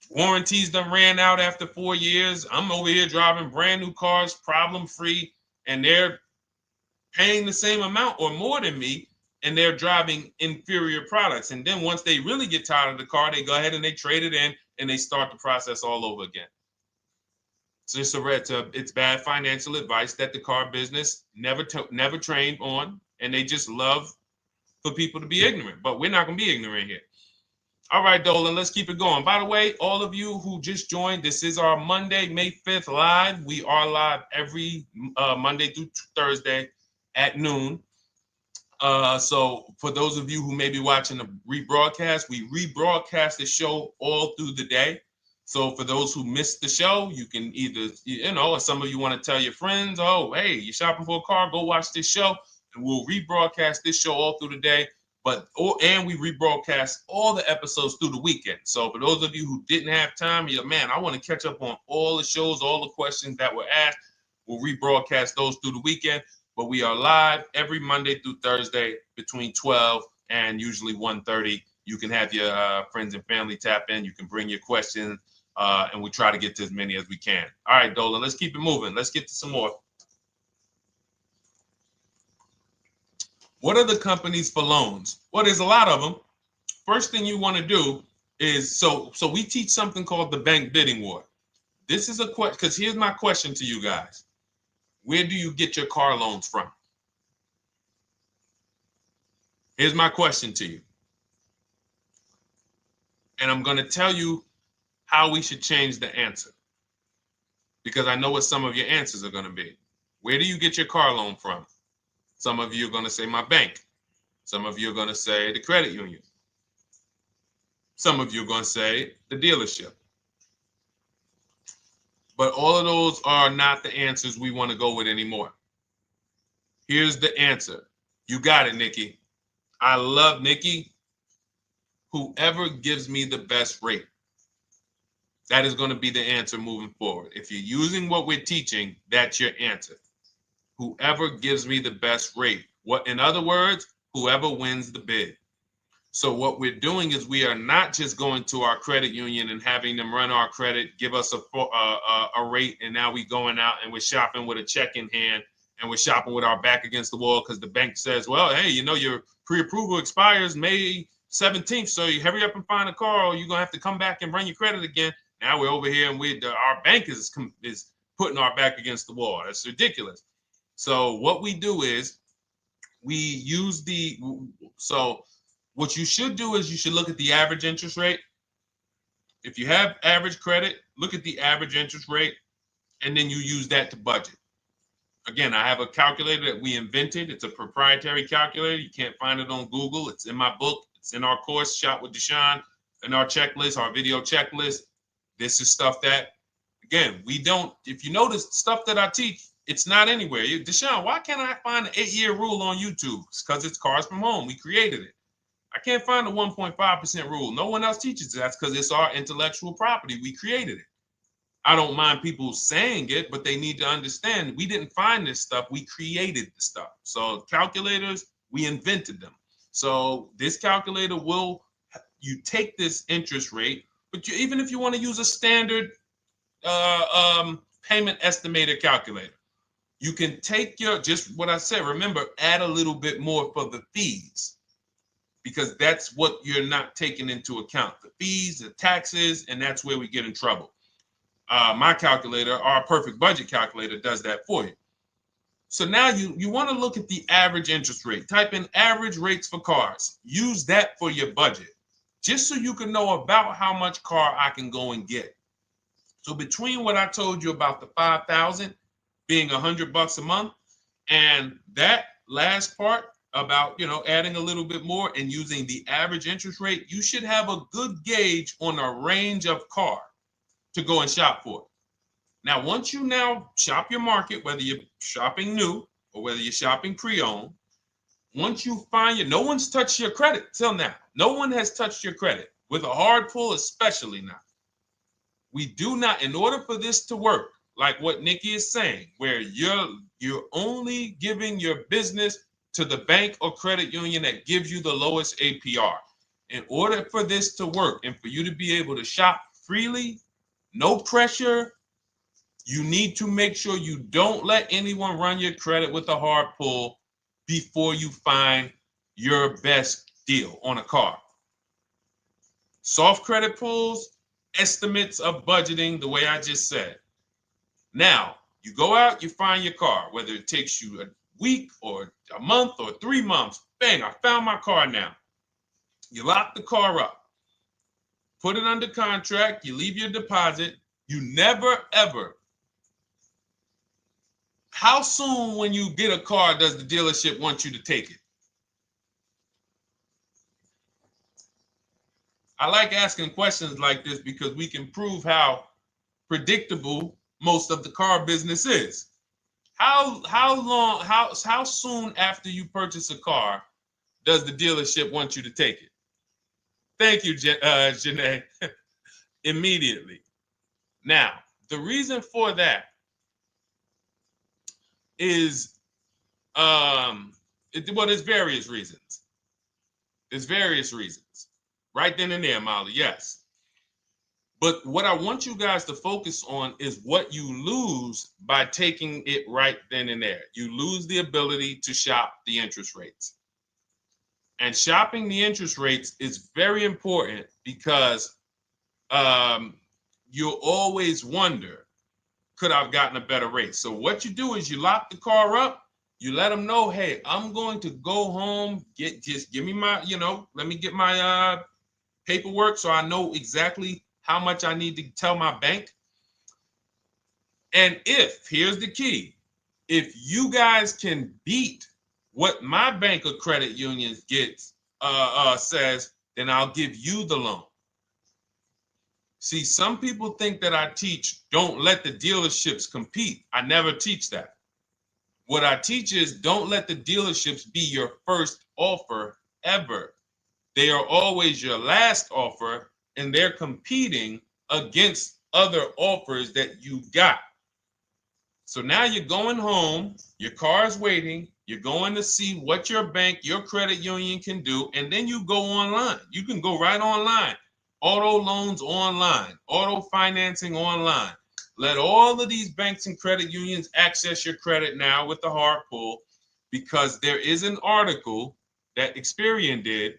warranties done ran out after 4 years. I'm over here driving brand new cars, problem free, and they're paying the same amount or more than me, and they're driving inferior products. And then once they really get tired of the car, they go ahead and they trade it in and they start the process all over again. So it's bad financial advice that the car business never trained on, and they just love for people to be ignorant. But we're not going to be ignorant here. All right, Dolan, let's keep it going. By the way, all of you who just joined, this is our Monday, May 5th live. We are live every Monday through Thursday at noon. So for those of you who may be watching the rebroadcast, we rebroadcast the show all through the day. So for those who missed the show, you can either, you know, or some of you want to tell your friends, oh, hey, you're shopping for a car, go watch this show. And we'll rebroadcast this show all through the day. And we rebroadcast all the episodes through the weekend. So for those of you who didn't have time, you're, man, I want to catch up on all the shows, all the questions that were asked. We'll rebroadcast those through the weekend. But we are live every Monday through Thursday between 12 and usually 1:30. You can have your friends and family tap in. You can bring your questions, and we try to get to as many as we can. All right, Dolan, let's keep it moving. Let's get to some more. What are the companies for loans? Well, there's a lot of them. First thing you want to do is, so we teach something called the bank bidding war. This is a question, because here's my question to you guys. Where do you get your car loans from? Here's my question to you. And I'm going to tell you how we should change the answer, because I know what some of your answers are going to be. Where do you get your car loan from? Some of you are going to say my bank. Some of you are going to say the credit union. Some of you are going to say the dealership. But all of those are not the answers we want to go with anymore. Here's the answer. You got it, Nikki. I love Nikki. Whoever gives me the best rate. That is going to be the answer moving forward. If you're using what we're teaching, that's your answer. Whoever gives me the best rate. What, in other words, whoever wins the bid. So what we're doing is we are not just going to our credit union and having them run our credit, give us a rate, and now we going out and we're shopping with a check in hand and we're shopping with our back against the wall because the bank says, well, hey, you know, your pre-approval expires May 17th, so you hurry up and find a car or you're going to have to come back and run your credit again. Now we're over here and our bank is putting our back against the wall. That's ridiculous. So what we do is we use what you should do is you should look at the average interest rate. If you have average credit, look at the average interest rate, and then you use that to budget. Again, I have a calculator that we invented. It's a proprietary calculator. You can't find it on Google. It's in my book. It's in our course, Shop with Deshone, in our checklist, our video checklist. This is stuff that, again, we don't, if you notice stuff that I teach, it's not anywhere. Deshone, why can't I find the 8-year rule on YouTube? It's because it's Cars from Home. We created it. I can't find the 1.5% rule. No one else teaches it. That's because it's our intellectual property. We created it. I don't mind people saying it, but they need to understand we didn't find this stuff. We created the stuff. So calculators, we invented them. So this calculator you take this interest rate, but even if you want to use a standard payment estimator calculator, you can take just what I said. Remember, add a little bit more for the fees, because that's what you're not taking into account. The fees, the taxes, and that's where we get in trouble. My calculator, our perfect budget calculator, does that for you. So now you want to look at the average interest rate. Type in average rates for cars. Use that for your budget, just so you can know about how much car I can go and get. So between what I told you about the 5,000 being $100 a month, and that last part about, you know, adding a little bit more and using the average interest rate, you should have a good gauge on a range of car to go and shop for. Now, once you now shop your market, whether you're shopping new or whether you're shopping pre-owned, once you find no one's touched your credit till now. No one has touched your credit with a hard pull, especially not. We do not, in order for this to work, like what Nikki is saying, where you're only giving your business to the bank or credit union that gives you the lowest APR. In order for this to work and for you to be able to shop freely, no pressure, you need to make sure you don't let anyone run your credit with a hard pull before you find your best deal on a car. Soft credit pulls, estimates of budgeting, the way I just said. Now, you go out, you find your car, whether it takes you a week or a month or 3 months. Bang, I found my car now. You lock the car up, put it under contract, you leave your deposit. You never, ever. How soon when you get a car does the dealership want you to take it? I like asking questions like this because we can prove how predictable most of the car business is. How soon after you purchase a car does the dealership want you to take it? Thank you, Janae. Immediately. Now, the reason for that is, there's various reasons. There's various reasons. Right then and there, Molly, yes. But what I want you guys to focus on is what you lose by taking it right then and there. You lose the ability to shop the interest rates. And shopping the interest rates is very important because you'll always wonder, could I have gotten a better rate? So what you do is you lock the car up, you let them know, hey, I'm going to go home, just give me my, let me get my paperwork so I know exactly how much I need to tell my bank. And here's the key, if you guys can beat what my bank or credit union gets says, then I'll give you the loan. See, some people think that I teach don't let the dealerships compete. I never teach that. What I teach is don't let the dealerships be your first offer ever. They are always your last offer, and they're competing against other offers that you got. So now you're going home, your car's waiting, you're going to see what your bank, your credit union can do, and then you go online. You can go right online. Auto loans online, auto financing online. Let all of these banks and credit unions access your credit now with the hard pull, because there is an article that Experian did,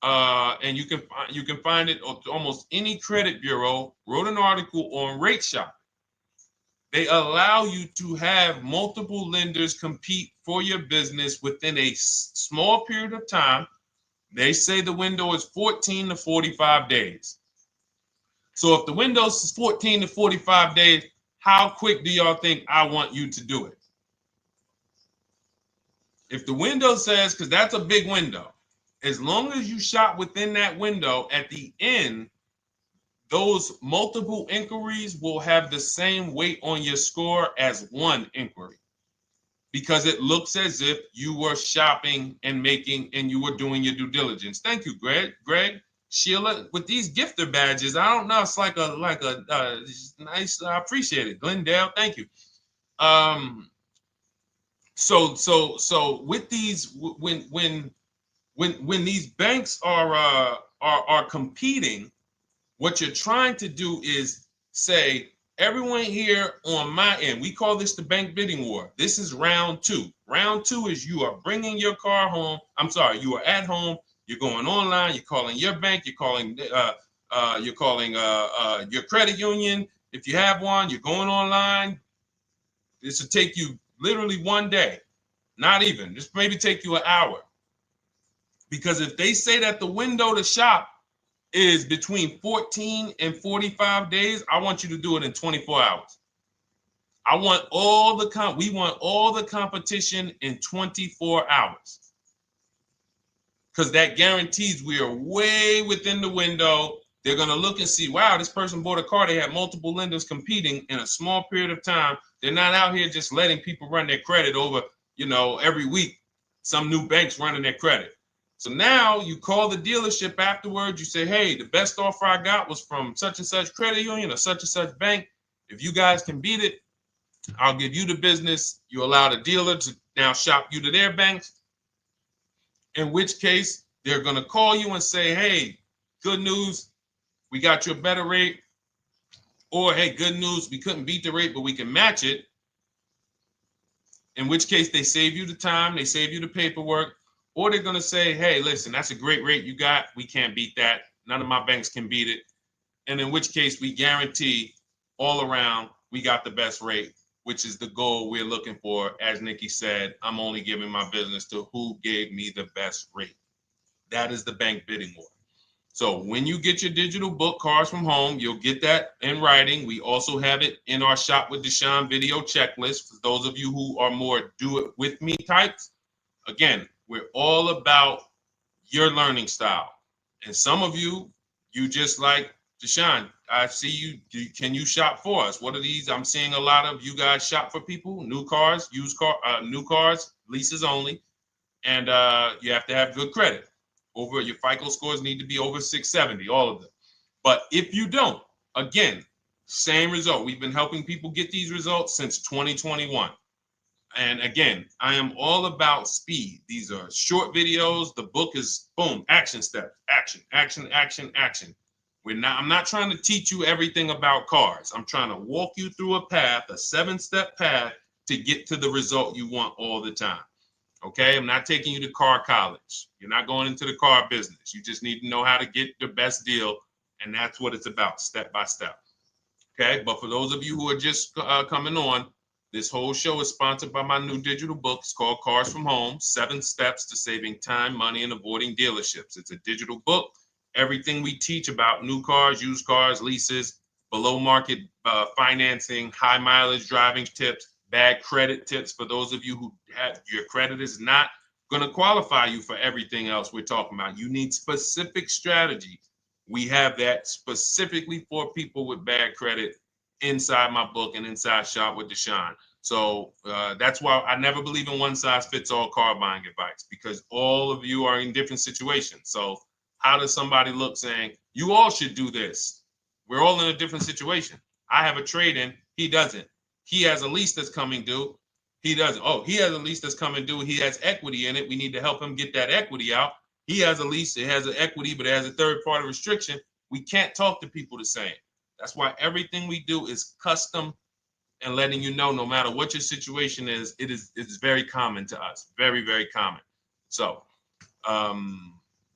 and you can find it on almost any credit bureau. Wrote an article on rate shopping. They allow you to have multiple lenders compete for your business within a small period of time. They say the window is 14 to 45 days. So if the window is 14 to 45 days, how quick do y'all think I want you to do it? If the window says, because that's a big window, as long as you shop within that window, at the end, those multiple inquiries will have the same weight on your score as one inquiry, because it looks as if you were shopping and you were doing your due diligence. Thank you, Greg, Sheila, with these gifter badges. I don't know. It's like a nice. I appreciate it, Glendale. Thank you. So with these, when these banks are competing, what you're trying to do is say, everyone here on my end, we call this the bank bidding war. This is round two. Round two is you are bringing your car home. I'm sorry, you are at home. You're going online. You're calling your bank. You're calling your credit union. If you have one, you're going online. This will take you literally one day, not even. Just maybe take you an hour. Because if they say that the window to shop is between 14 and 45 days, I want you to do it in 24 hours. We want all the competition in 24 hours. Because that guarantees we are way within the window. They're going to look and see, wow, this person bought a car. They had multiple lenders competing in a small period of time. They're not out here just letting people run their credit over, every week. Some new banks running their credit. So now you call the dealership afterwards. You say, hey, the best offer I got was from such and such credit union or such and such bank. If you guys can beat it, I'll give you the business. You allow the dealer to now shop you to their banks. In which case, they're going to call you and say, hey, good news, we got you a better rate. Or, hey, good news, we couldn't beat the rate, but we can match it. In which case, they save you the time, they save you the paperwork. Or they're going to say, hey, listen, that's a great rate you got. We can't beat that. None of my banks can beat it. And in which case, we guarantee all around we got the best rate, which is the goal we're looking for. As Nikki said, I'm only giving my business to who gave me the best rate. That is the bank bidding war. So when you get your digital book, Cars from Home, you'll get that in writing. We also have it in our Shop with Deshone video checklist for those of you who are more do it with me types. Again, we're all about your learning style. And some of you just like, Deshone, I see you. Can you shop for us? What are these? I'm seeing a lot of you guys shop for people, new cars, new cars, leases only. And you have to have good credit. Your FICO scores need to be over 670, all of them. But if you don't, again, same result. We've been helping people get these results since 2021. And again, I am all about speed. These are short videos. The book is boom, action steps, action, action, action, action. I'm not trying to teach you everything about cars. I'm trying to walk you through a path, a 7-step path to get to the result you want all the time. Okay, I'm not taking you to car college. You're not going into the car business. You just need to know how to get the best deal. And that's what it's about, step by step. Okay, but for those of you who are just coming on, this whole show is sponsored by my new digital book. It's called Cars from Home, 7 Steps to Saving Time, Money, and Avoiding Dealerships. It's a digital book. Everything we teach about new cars, used cars, leases, below market financing, high mileage driving tips, bad credit tips for those of you who have your credit is not going to qualify you for everything else we're talking about. You need specific strategy. We have that specifically for people with bad credit inside my book and inside Shop with Deshone. So that's why I never believe in one size fits all car buying advice, because all of you are in different situations. So how does somebody look saying, you all should do this? We're all in a different situation. I have a trade-in. He doesn't. He has a lease that's coming due. He doesn't. Oh, he has a lease that's coming due. He has equity in it. We need to help him get that equity out. He has a lease. It has an equity, but it has a third-party restriction. We can't talk to people the same. That's why everything we do is custom and letting you know, no matter what your situation is, it's very common to us. Very, very common. So, all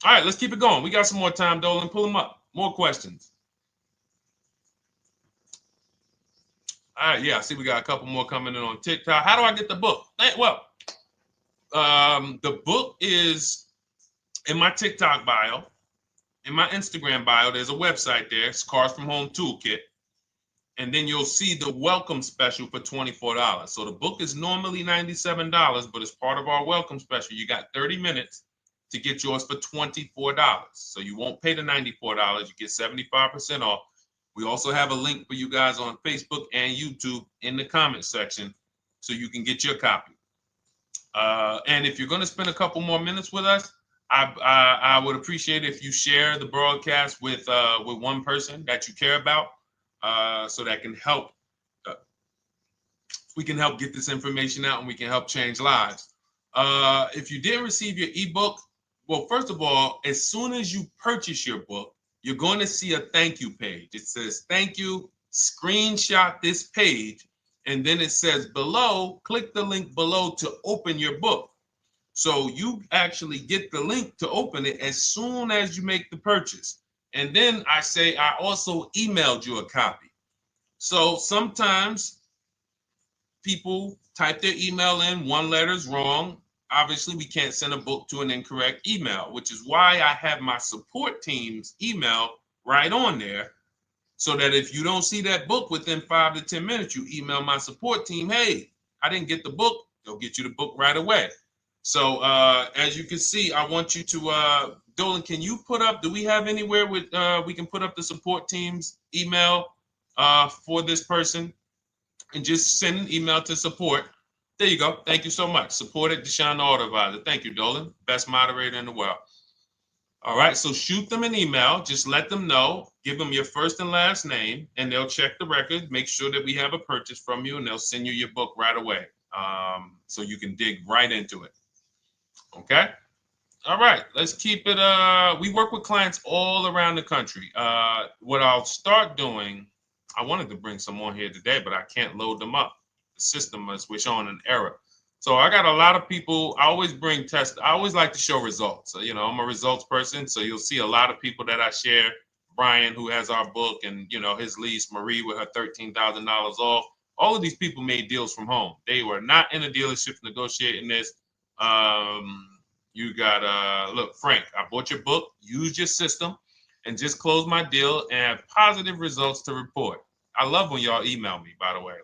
right, let's keep it going. We got some more time, Dolan. Pull them up. More questions. All right, yeah, I see we got a couple more coming in on TikTok. How do I get the book? Well, the book is in my TikTok bio. In my Instagram bio, there's a website there. It's Cars from Home Toolkit. And then you'll see the welcome special for $24. So the book is normally $97, but as part of our welcome special, you got 30 minutes to get yours for $24. So you won't pay the $94. You get 75% off. We also have a link for you guys on Facebook and YouTube in the comment section so you can get your copy. And if you're going to spend a couple more minutes with us, I would appreciate if you share the broadcast with one person that you care about, so that can help. We can help get this information out, and we can help change lives. If you didn't receive your ebook, well, first of all, as soon as you purchase your book, you're going to see a thank you page. It says thank you. Screenshot this page, and then it says below, click the link below to open your book. So you actually get the link to open it as soon as you make the purchase. And then I say I also emailed you a copy. So sometimes people type their email in, one letter's wrong. Obviously, we can't send a book to an incorrect email, which is why I have my support team's email right on there, so that if you don't see that book within 5 to 10 minutes, you email my support team, hey, I didn't get the book. They'll get you the book right away. So as you can see, I want you to, Dolan, can you put up, do we have anywhere with we can put up the support team's email for this person, and just send an email to support. There you go. Thank you so much. Support at Deshone the Auto Advisor. Thank you, Dolan. Best moderator in the world. All right, so shoot them an email. Just let them know. Give them your first and last name, and they'll check the record, make sure that we have a purchase from you, and they'll send you your book right away, so you can dig right into it. Okay? All right, let's keep it. We work with clients all around the country. What I'll start doing, I wanted to bring some on here today, but I can't load them up. The system is showing an error. So I got a lot of people. I always bring tests. I always like to show results. So, I'm a results person. So you'll see a lot of people that I share. Brian, who has our book, and his lease. Marie with her $13,000 off. All of these people made deals from home. They were not in a dealership negotiating this. You got look, Frank. I bought your book. Use your system, and just close my deal and have positive results to report. I love when y'all email me. By the way,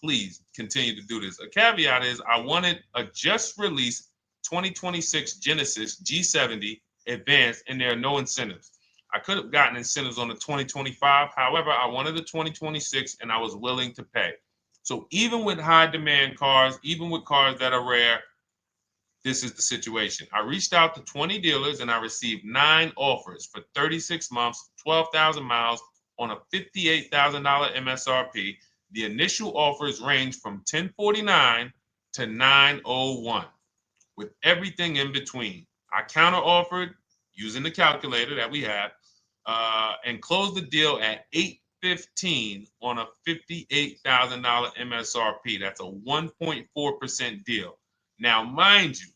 please continue to do this. A caveat is I wanted a just released 2026 Genesis G70 Advanced, and there are no incentives. I could have gotten incentives on the 2025. However, I wanted the 2026, and I was willing to pay. So even with high demand cars, even with cars that are rare, this is the situation. I reached out to 20 dealers, and I received 9 offers for 36 months, 12,000 miles on a $58,000 MSRP. The initial offers range from $1049 to $901, with everything in between. I counter offered using the calculator that we have, and closed the deal at $815 on a $58,000 MSRP. That's a 1.4% deal. Now, mind you,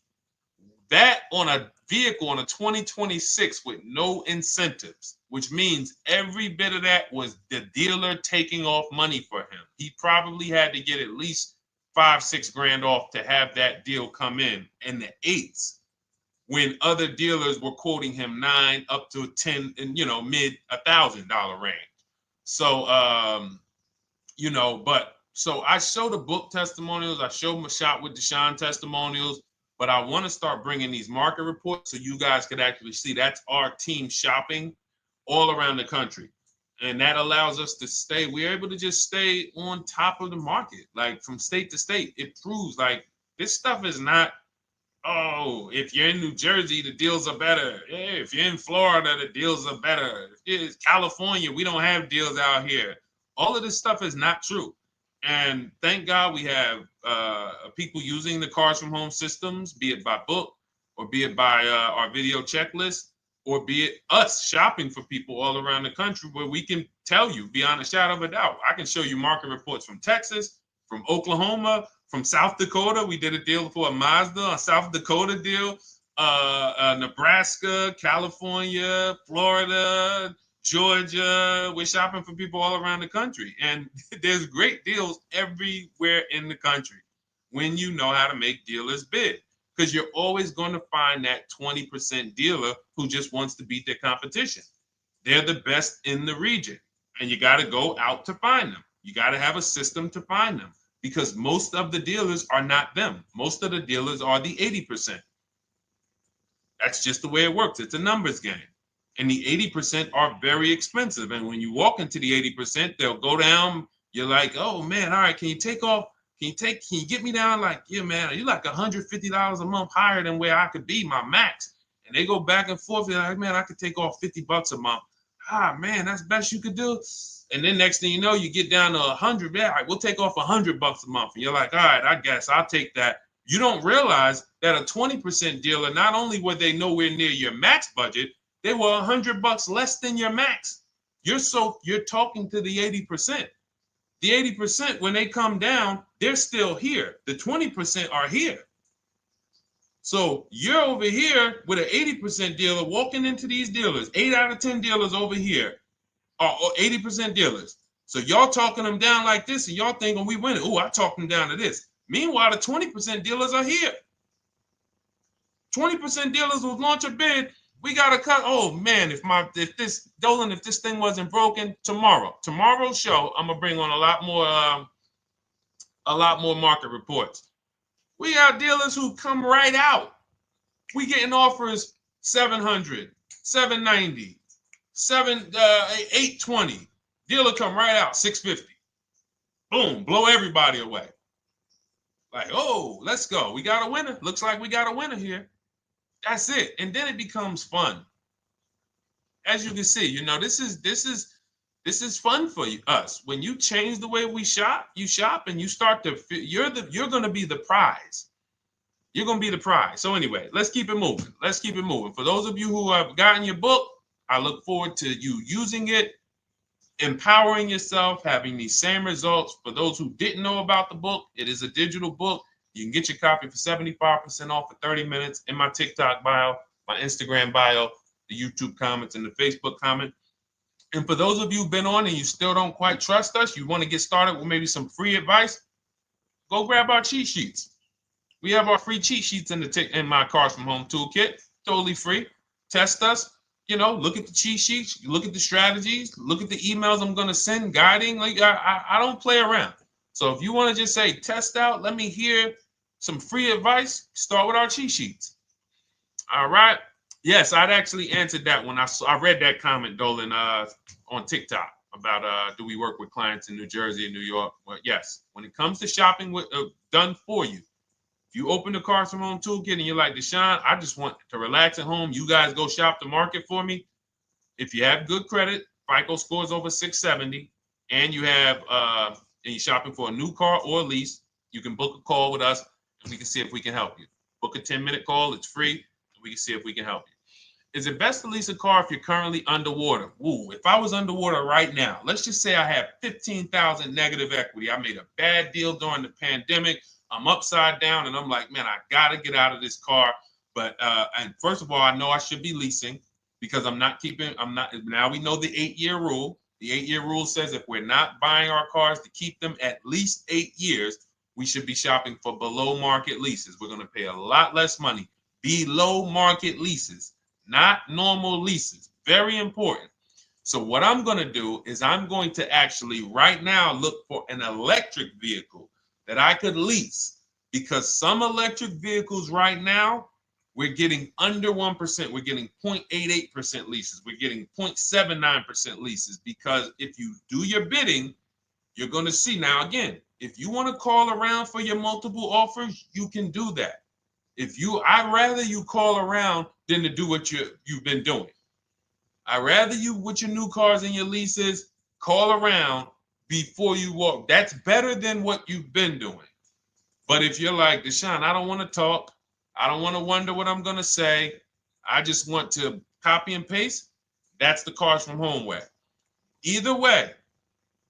that on a vehicle on a 2026 with no incentives, which means every bit of that was the dealer taking off money for him. He probably had to get at least $5-6 grand off to have that deal come in the 8s, when other dealers were quoting him 9 up to 10 and mid $1,000 range. So so I show the book testimonials, I show my Shop with Deshone testimonials. but I want to start bringing these market reports so you guys could actually see that's our team shopping all around the country. And that allows us to stay, we're able to just stay on top of the market, like from state to state. It proves like this stuff is not, oh, if you're in New Jersey, the deals are better. Yeah, if you're in Florida, the deals are better. If it's California, we don't have deals out here. All of this stuff is not true. And thank God we have people using the Cars from Home systems, be it by book or be it by our video checklist, or be it us shopping for people all around the country where we can tell you beyond a shadow of a doubt. I can show you market reports from Texas, from Oklahoma, from South Dakota. We did a deal for a Mazda, a South Dakota deal, Nebraska, California, Florida, Georgia. We're shopping for people all around the country. And there's great deals everywhere in the country when you know how to make dealers bid. Because you're always going to find that 20% dealer who just wants to beat their competition. They're the best in the region. And you got to go out to find them. You got to have a system to find them. Because most of the dealers are not them. Most of the dealers are the 80%. That's just the way it works. It's a numbers game. And the 80% are very expensive. And when you walk into the 80%, they'll go down. You're like, oh man, all right, can you take off? Can you get me down? Like, yeah, man, you're like $150 a month higher than where I could be, my max. And they go back and forth. They're like, man, I could take off $50 a month. Ah, man, that's the best you could do. And then next thing you know, you get down to 100. Yeah, all right, we'll take off $100 a month. And you're like, all right, I guess I'll take that. You don't realize that a 20% dealer, not only were they nowhere near your max budget, they were $100 less than your max. You're talking to the 80%. The 80%, when they come down, they're still here. The 20% are here. So you're over here with an 80% dealer walking into these dealers. 8 out of 10 dealers over here are 80% dealers. So y'all talking them down like this, and y'all thinking we winning. Oh, I talked them down to this. Meanwhile, the 20% dealers are here. 20% dealers will launch a bid. We got to cut. Oh man, if this thing wasn't broken, tomorrow's show, I'm gonna bring on a lot more market reports. We got dealers who come right out. We getting offers 700, 790, 820. Dealer come right out 650. Boom, blow everybody away. Like, oh, let's go. We got a winner. Looks like we got a winner here. That's it. And then it becomes fun. As you can see, this is fun for us. When you change the way we shop, you shop and you start to you're going to be the prize. You're going to be the prize. So anyway, let's keep it moving. For those of you who have gotten your book, I look forward to you using it, empowering yourself, having these same results. For those who didn't know about the book, it is a digital book. You can get your copy for 75% off for 30 minutes in my TikTok bio, my Instagram bio, the YouTube comments, and the Facebook comment. And for those of you who've been on and you still don't quite trust us, you want to get started with maybe some free advice, go grab our cheat sheets. We have our free cheat sheets in my Cars from Home toolkit, totally free. Test us, look at the cheat sheets, look at the strategies, look at the emails I'm going to send, guiding. Like I don't play around. So if you want to just say, test out, let me hear some free advice, start with our cheat sheets. All right. Yes, I'd actually answered that when I read that comment, Dolan, on TikTok about do we work with clients in New Jersey and New York? Well, yes. When it comes to shopping done for you, if you open the Cars from Home toolkit and you're like, Deshone, I just want to relax at home. You guys go shop the market for me. If you have good credit, FICO scores over 670, and you have and you're shopping for a new car or a lease, you can book a call with us and we can see if we can help you. Book a 10-minute call. It's free. And we can see if we can help you. Is it best to lease a car if you're currently underwater? Ooh, if I was underwater right now, let's just say I have 15,000 negative equity. I made a bad deal during the pandemic. I'm upside down and I'm like, man, I got to get out of this car. But and first of all, I know I should be leasing because now we know the 8-year rule. The 8-year rule says if we're not buying our cars to keep them at least 8 years, we should be shopping for below market leases. We're going to pay a lot less money. Below market leases, not normal leases. Very important. So what I'm going to do is I'm going to actually right now look for an electric vehicle that I could lease because some electric vehicles right now, we're getting under 1%. We're getting 0.88% leases. We're getting 0.79% leases, because if you do your bidding, you're going to see. Now, again, if you want to call around for your multiple offers, you can do that. I'd rather you call around than to do what you've been doing. I'd rather you, with your new cars and your leases, call around before you walk. That's better than what you've been doing. But if you're like, Deshone, I don't want to talk. I don't want to wonder what I'm going to say. I just want to copy and paste. That's the Cars from Home way. Either way,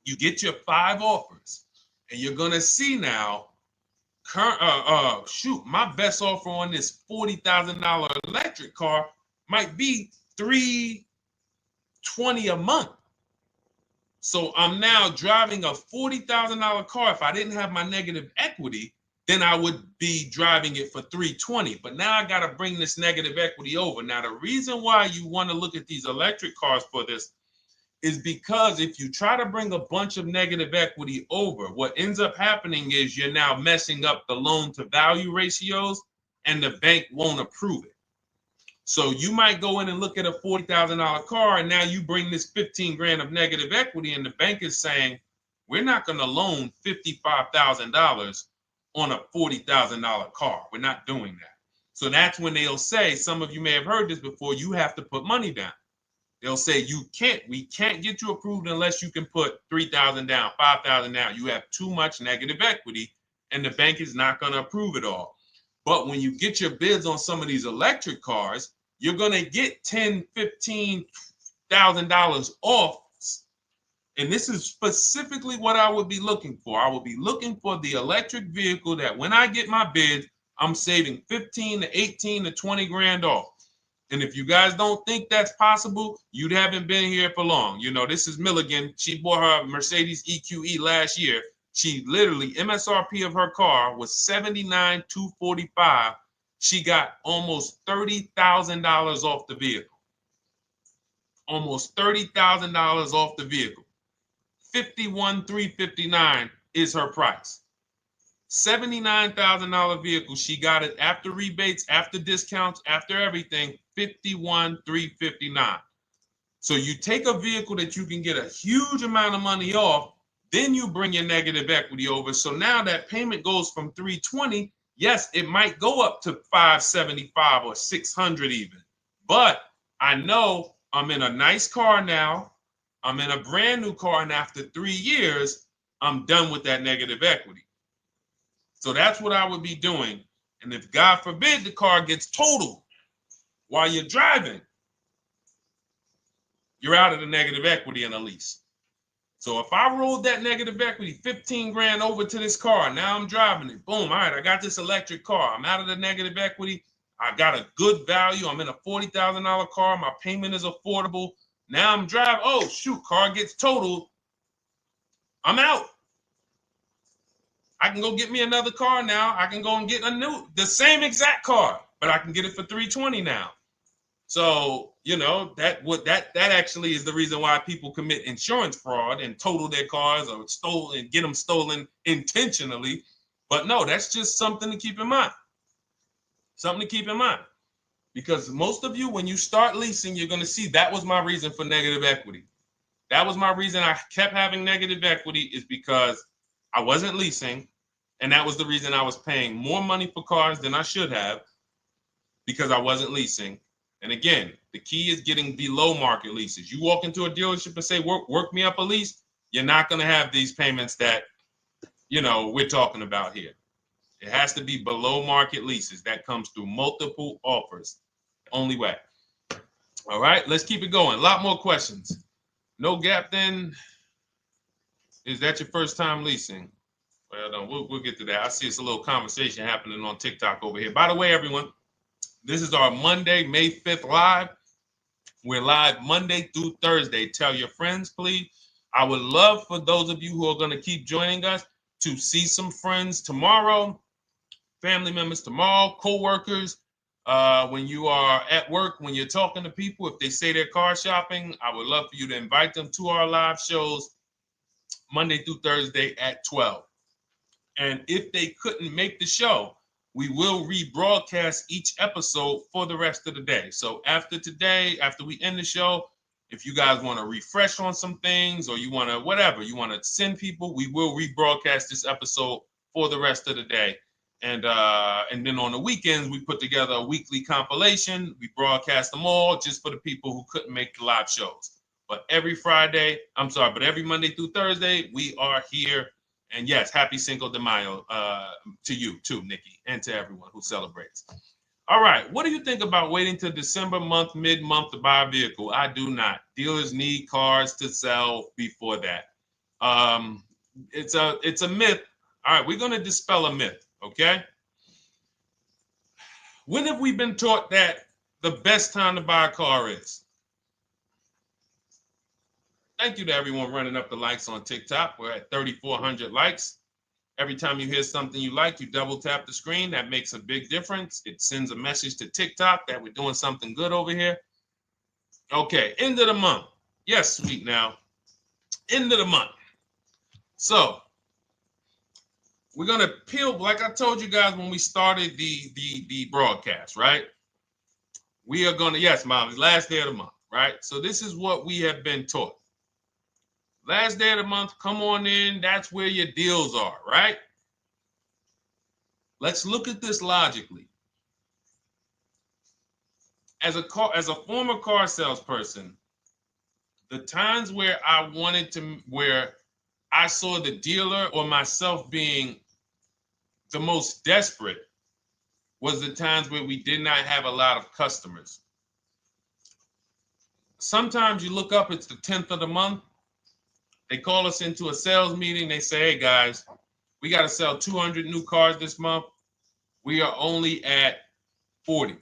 you get your 5 offers, and you're going to see now, my best offer on this $40,000 electric car might be $320 a month. So I'm now driving a $40,000 car. If I didn't have my negative equity, then I would be driving it for $320. But now I got to bring this negative equity over. Now, the reason why you want to look at these electric cars for this is because if you try to bring a bunch of negative equity over, what ends up happening is you're now messing up the loan to value ratios, and the bank won't approve it. So you might go in and look at a $40,000 car, and now you bring this 15 grand of negative equity, and the bank is saying, we're not going to loan $55,000 on a $40,000 car. We're not doing that. So that's when they'll say, some of you may have heard this before, you have to put money down. They'll say, we can't get you approved unless you can put $3,000 down, $5,000 down. You have too much negative equity, and the bank is not going to approve it all. But when you get your bids on some of these electric cars, you're going to get $10,000, $15,000 off. And this is specifically what I would be looking for. I would be looking for the electric vehicle that when I get my bid, I'm saving 15 to 18 to 20 grand off. And if you guys don't think that's possible, you haven't been here for long. You know, this is Milligan. She bought her Mercedes EQE last year. She literally, MSRP of her car was $79,245. She got almost $30,000 off the vehicle. Almost $30,000 off the vehicle. $51,359 is her price. $79,000 vehicle. She got it after rebates, after discounts, after everything. $51,359. So you take a vehicle that you can get a huge amount of money off, then you bring your negative equity over. So now that payment goes from $320. Yes, it might go up to $575 or $600 even. But I know I'm in a nice car now. I'm in a brand new car, and after 3 years, I'm done with that negative equity. So that's what I would be doing. And if God forbid the car gets totaled while you're driving, you're out of the negative equity in a lease. So if I rolled that negative equity, 15 grand over to this car, now I'm driving it. Boom. All right, I got this electric car. I'm out of the negative equity. I got a good value. I'm in a $40,000 car. My payment is affordable. Now I'm driving. Oh, shoot, car gets totaled. I'm out. I can go get me another car now. I can go and get the same exact car, but I can get it for $320 now. So, you know, that actually is the reason why people commit insurance fraud and total their cars or get them stolen intentionally. But no, that's just something to keep in mind. Something to keep in mind. Because most of you, when you start leasing, you're going to see that was my reason for negative equity. That was my reason I kept having negative equity, is because I wasn't leasing. And that was the reason I was paying more money for cars than I should have, because I wasn't leasing. And again, the key is getting below market leases. You walk into a dealership and say, work me up a lease, you're not going to have these payments that, you know, we're talking about here. It has to be below market leases. That comes through multiple offers. Only way. All right, let's keep it going. A lot more questions. No gap then. Is that your first time leasing? Well, no, we'll get to that. I see it's a little conversation happening on TikTok over here. By the way, everyone, this is our Monday, May 5th live. We're live Monday through Thursday. Tell your friends, please. I would love for those of you who are going to keep joining us to see some friends tomorrow, family members tomorrow, co-workers. When you are at work, when you're talking to people, if they say they're car shopping, I would love for you to invite them to our live shows Monday through Thursday at 12. And if they couldn't make the show, we will rebroadcast each episode for the rest of the day. So after today, after we end the show, if you guys want to refresh on some things or you want to whatever, you want to send people, we will rebroadcast this episode for the rest of the day. And then on the weekends, we put together a weekly compilation. We broadcast them all just for the people who couldn't make the live shows. But every Monday through Thursday, we are here. And yes, happy Cinco de Mayo to you too, Nikki, and to everyone who celebrates. All right, what do you think about waiting till December month, mid-month to buy a vehicle? I do not. Dealers need cars to sell before that. It's a myth. All right, we're going to dispel a myth, okay? When have we been taught that the best time to buy a car is? Thank you to everyone running up the likes on TikTok. We're at 3,400 likes. Every time you hear something you like, you double tap the screen. That makes a big difference. It sends a message to TikTok that we're doing something good over here. Okay, end of the month. Yes, sweet now. End of the month. So we're going to peel, like I told you guys when we started the broadcast, right? We are going to, yes, Molly, last day of the month, right? So this is what we have been taught. Last day of the month, come on in. That's where your deals are, right? Let's look at this logically. As a former car salesperson, the times where where I saw the dealer or myself being the most desperate was the times where we did not have a lot of customers. Sometimes you look up, it's the 10th of the month. They call us into a sales meeting. They say, hey, guys, we got to sell 200 new cars this month. We are only at 40.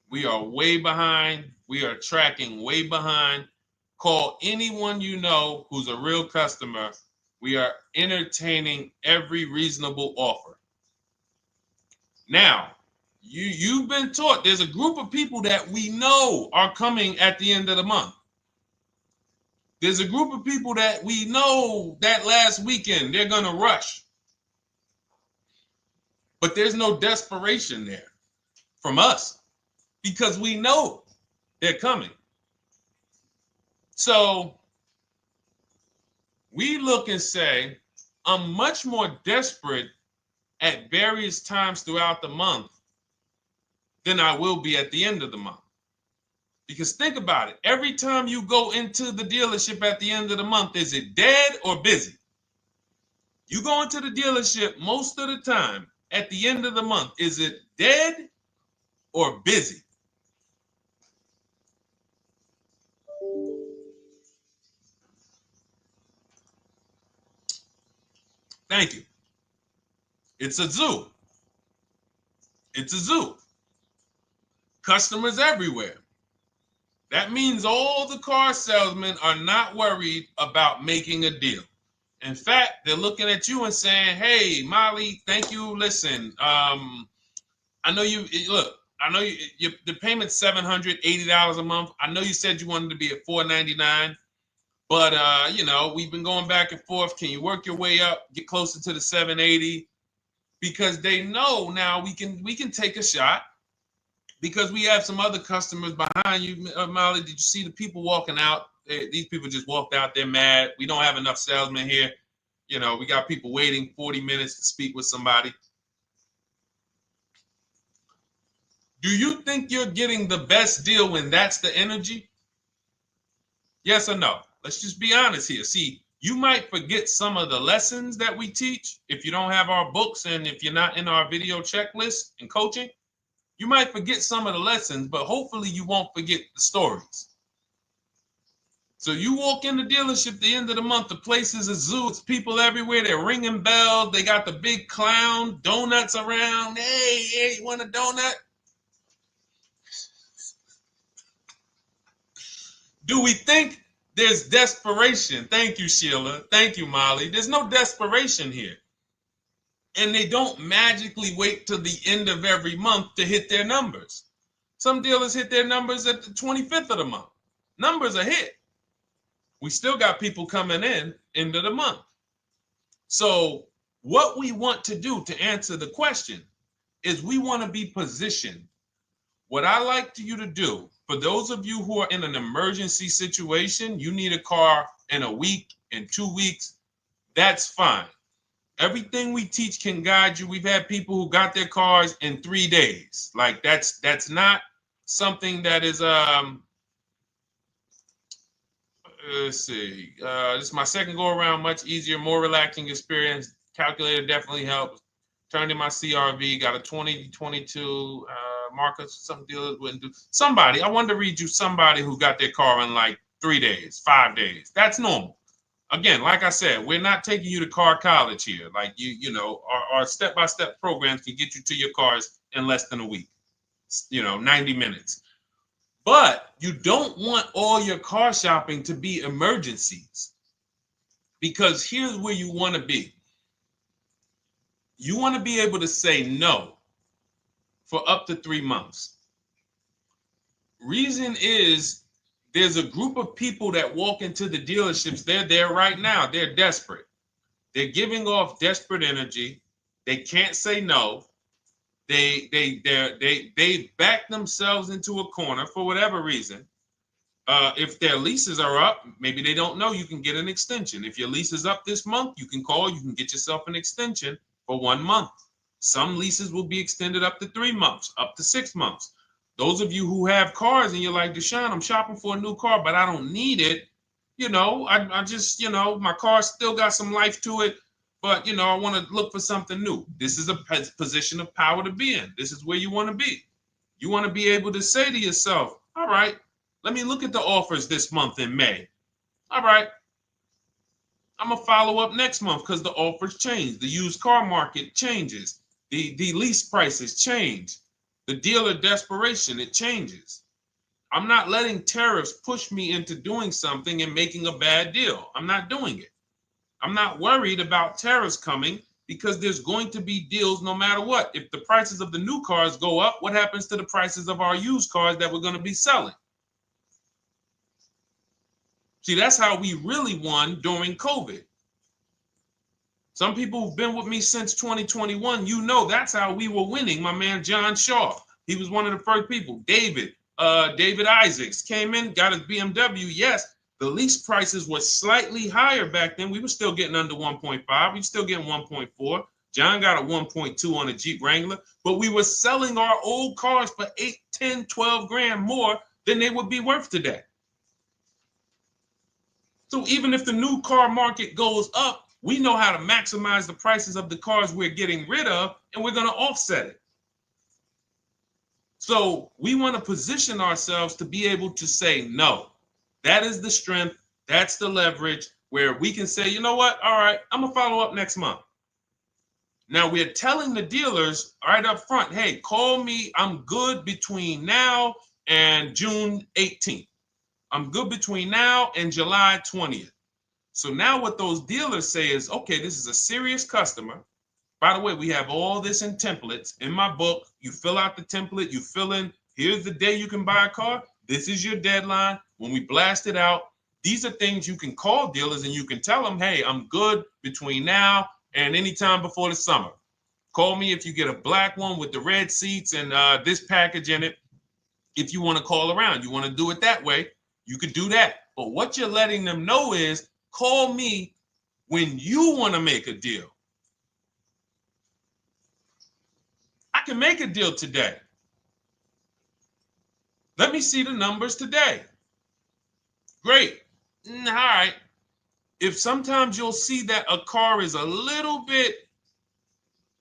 We are way behind. We are tracking way behind. Call anyone you know who's a real customer. We are entertaining every reasonable offer. Now, you've been taught there's a group of people that we know are coming at the end of the month. There's a group of people that we know that last weekend they're going to rush. But there's no desperation there from us because we know they're coming. So we look and say, I'm much more desperate at various times throughout the month than I will be at the end of the month. Because think about it. Every time you go into the dealership at the end of the month, is it dead or busy? You go into the dealership most of the time at the end of the month, is it dead or busy? Thank you. It's a zoo. It's a zoo. Customers everywhere. That means all the car salesmen are not worried about making a deal. In fact, they're looking at you and saying, hey, Molly, thank you. Listen, I know the payment's $780 a month. I know you said you wanted to be at $499, but we've been going back and forth. Can you work your way up, get closer to the $780? Because they know now we can take a shot. Because we have some other customers behind you, Molly. Did you see the people walking out? These people just walked out. They're mad. We don't have enough salesmen here. We got people waiting 40 minutes to speak with somebody. Do you think you're getting the best deal when that's the energy? Yes or no? Let's just be honest here. See, you might forget some of the lessons that we teach if you don't have our books and if you're not in our video checklist and coaching. You might forget some of the lessons, but hopefully you won't forget the stories. So you walk in the dealership at the end of the month, the place is a zoo. It's people everywhere. They're ringing bells. They got the big clown, donuts around. Hey, you want a donut? Do we think there's desperation? Thank you, Sheila. Thank you, Molly. There's no desperation here. And they don't magically wait till the end of every month to hit their numbers. Some dealers hit their numbers at the 25th of the month. Numbers are hit. We still got people coming in end of the month. So What we want to do to answer the question is we want to be positioned. What I like you to do, for those of you who are in an emergency situation, you need a car in a week, in 2 weeks, that's fine. Everything we teach can guide you. We've had people who got their cars in 3 days. Like that's not something that is let's see. This is my second go around, much easier, more relaxing experience. Calculator definitely helps. Turned in my CRV, got a 2022 Marcus. Some dealers wouldn't do. Somebody, I wanted to read you somebody who got their car in like 3 days, 5 days. That's normal. Again, like I said, we're not taking you to car college here. Like you know, our step-by-step programs can get you to your cars in less than a week. 90 minutes. But you don't want all your car shopping to be emergencies, because here's where you want to be. You want to be able to say no for up to 3 months. Reason is there's a group of people that walk into the dealerships. They're there right now. They're desperate. They're giving off desperate energy. They can't say no. They back themselves into a corner for whatever reason. If their leases are up, maybe they don't know you can get an extension. If your lease is up this month, you can call, you can get yourself an extension for 1 month. Some leases will be extended up to 3 months, up to 6 months. Those of you who have cars and you're like, Deshone, I'm shopping for a new car, but I don't need it. I just, my car still got some life to it, but, I want to look for something new. This is a position of power to be in. This is where you want to be. You want to be able to say to yourself, all right, let me look at the offers this month in May. All right, I'm going to follow up next month because the offers change. The used car market changes. The lease prices change. The dealer desperation, it changes. I'm not letting tariffs push me into doing something and making a bad deal. I'm not doing it. I'm not worried about tariffs coming because there's going to be deals no matter what. If the prices of the new cars go up, what happens to the prices of our used cars that we're going to be selling? See, that's how we really won during COVID. Some people who've been with me since 2021, that's how we were winning. My man John Shaw, he was one of the first people. David Isaacs came in, got his BMW. Yes, the lease prices were slightly higher back then. We were still getting under 1.5. We were still getting 1.4. John got a 1.2 on a Jeep Wrangler, but we were selling our old cars for 8, 10, 12 grand more than they would be worth today. So even if the new car market goes up, we know how to maximize the prices of the cars we're getting rid of, and we're going to offset it. So we want to position ourselves to be able to say no. That is the strength. That's the leverage where we can say, you know what? All right, I'm going to follow up next month. Now we're telling the dealers right up front, hey, call me. I'm good between now and June 18th. I'm good between now and July 20th. So now what those dealers say is, okay, this is a serious customer. By the way, we have all this in templates. In my book, you fill out the template, you fill in, here's the day you can buy a car. This is your deadline. When we blast it out, these are things you can call dealers and you can tell them, hey, I'm good between now and anytime before the summer. Call me if you get a black one with the red seats and this package in it. If you want to call around, you want to do it that way, you could do that. But what you're letting them know is, call me when you want to make a deal. I can make a deal today. Let me see the numbers today. Great. All right. If sometimes you'll see that a car is a little bit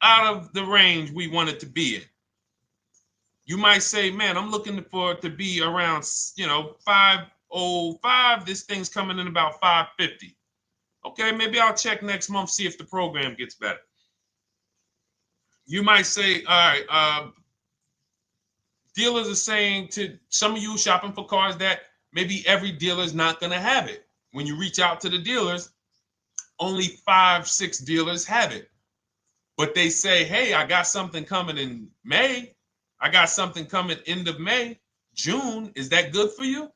out of the range we want it to be in, you might say, man, I'm looking for it to be around, 505. This thing's coming in about 550. Okay, maybe I'll check next month, see if the program gets better. You might say, all right, dealers are saying to some of you shopping for cars that maybe every dealer is not going to have it. When you reach out to the dealers, only 5, 6 dealers have it. But they say, hey, I got something coming in May. I got something coming end of May, June. Is that good for you?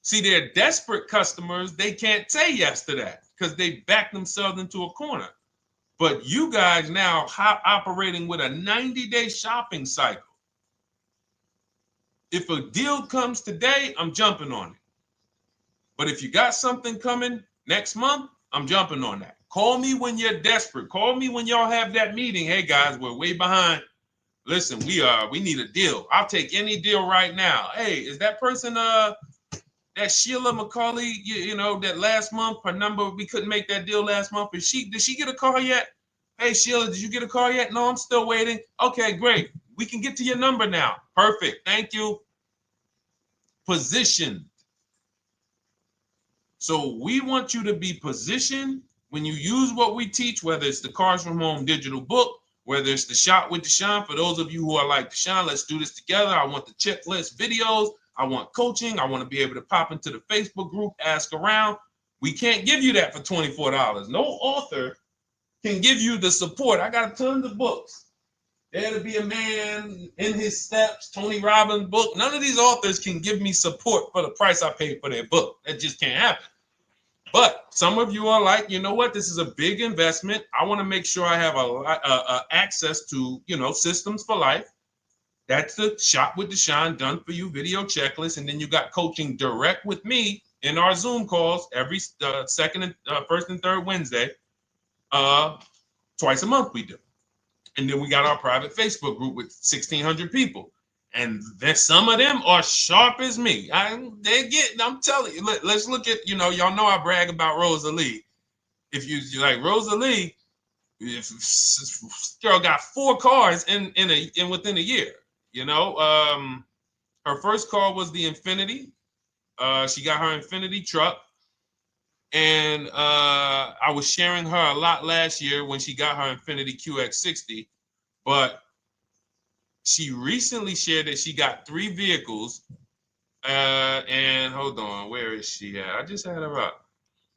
See, they're desperate customers. They can't say yes to that because they back themselves into a corner. But you guys now operating with a 90-day shopping cycle. If a deal comes today, I'm jumping on it. But if you got something coming next month, I'm jumping on that. Call me when you're desperate. Call me when y'all have that meeting. Hey guys, we're way behind. Listen, we need a deal. I'll take any deal right now. Hey, is that person that Sheila McCauley, you know, that last month, her number, we couldn't make that deal last month. Did she get a car yet? Hey Sheila, did you get a car yet? No, I'm still waiting. Okay, great. We can get to your number now. Perfect. Thank you. Positioned. So we want you to be positioned when you use what we teach, whether it's the Cars from Home digital book, whether it's the Shop with Deshone. For those of you who are like, Deshone, let's do this together. I want the checklist videos. I want coaching. I want to be able to pop into the Facebook group, ask around. We can't give you that for $24. No author can give you the support. I got tons of books. There to Be a Man, In His Steps, Tony Robbins' book. None of these authors can give me support for the price I paid for their book. That just can't happen. But some of you are like, you know what? This is a big investment. I want to make sure I have a access to, you know, systems for life. That's the Shop with Deshone done for you video checklist. And then you got coaching direct with me in our Zoom calls every first and third Wednesday. Twice a month we do. And then we got our private Facebook group with 1,600 people. And then some of them are sharp as me. I'm telling you, let's look at, you know, y'all know I brag about Rosalie. If you like Rosalie, if girl got 4 cars in within a year, you know. Her first car was the Infinity. She got her Infinity truck. And I was sharing her a lot last year when she got her Infinity QX60, but she recently shared that she got 3 vehicles. And hold on, where is she at? I just had her up.